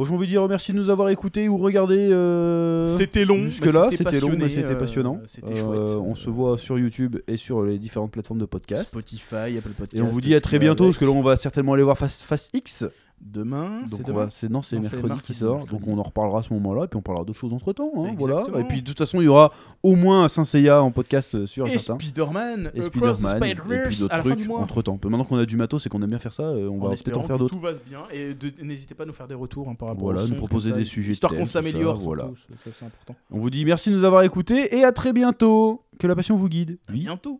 Bon, j'ai envie de dire merci de nous avoir écoutés ou regardés. C'était long, Jusque-là, mais c'était long, mais passionné, c'était passionnant. C'était chouette. On se voit sur YouTube et sur les différentes plateformes de podcast. Spotify, Apple Podcast. Et on vous dit à très bientôt, parce que là, on va certainement aller voir Fast X. Demain, Donc c'est on demain. va, c'est Non, mercredi qui c'est sort, mercredi. donc on en reparlera à ce moment-là, et puis on parlera d'autres choses entre temps. Voilà. Exactement. Et puis de toute façon, il y aura au moins un Saint Seiya en podcast sur Et certain. Spider-Man, Et Across the Spider-Man, et puis Spider-Verse d'autres à la fin du trucs mois. entre temps. Maintenant qu'on a du matos et qu'on aime bien faire ça, on va peut-être en faire d'autres. Tout va bien. Et n'hésitez pas à nous faire des retours par rapport Voilà, au son, nous proposer comme ça, des sujets de histoire thèmes, qu'on tout ça, s'améliore. voilà. surtout, ça c'est important. On vous dit merci de nous avoir écoutés et à très bientôt. Que la passion vous guide. À bientôt.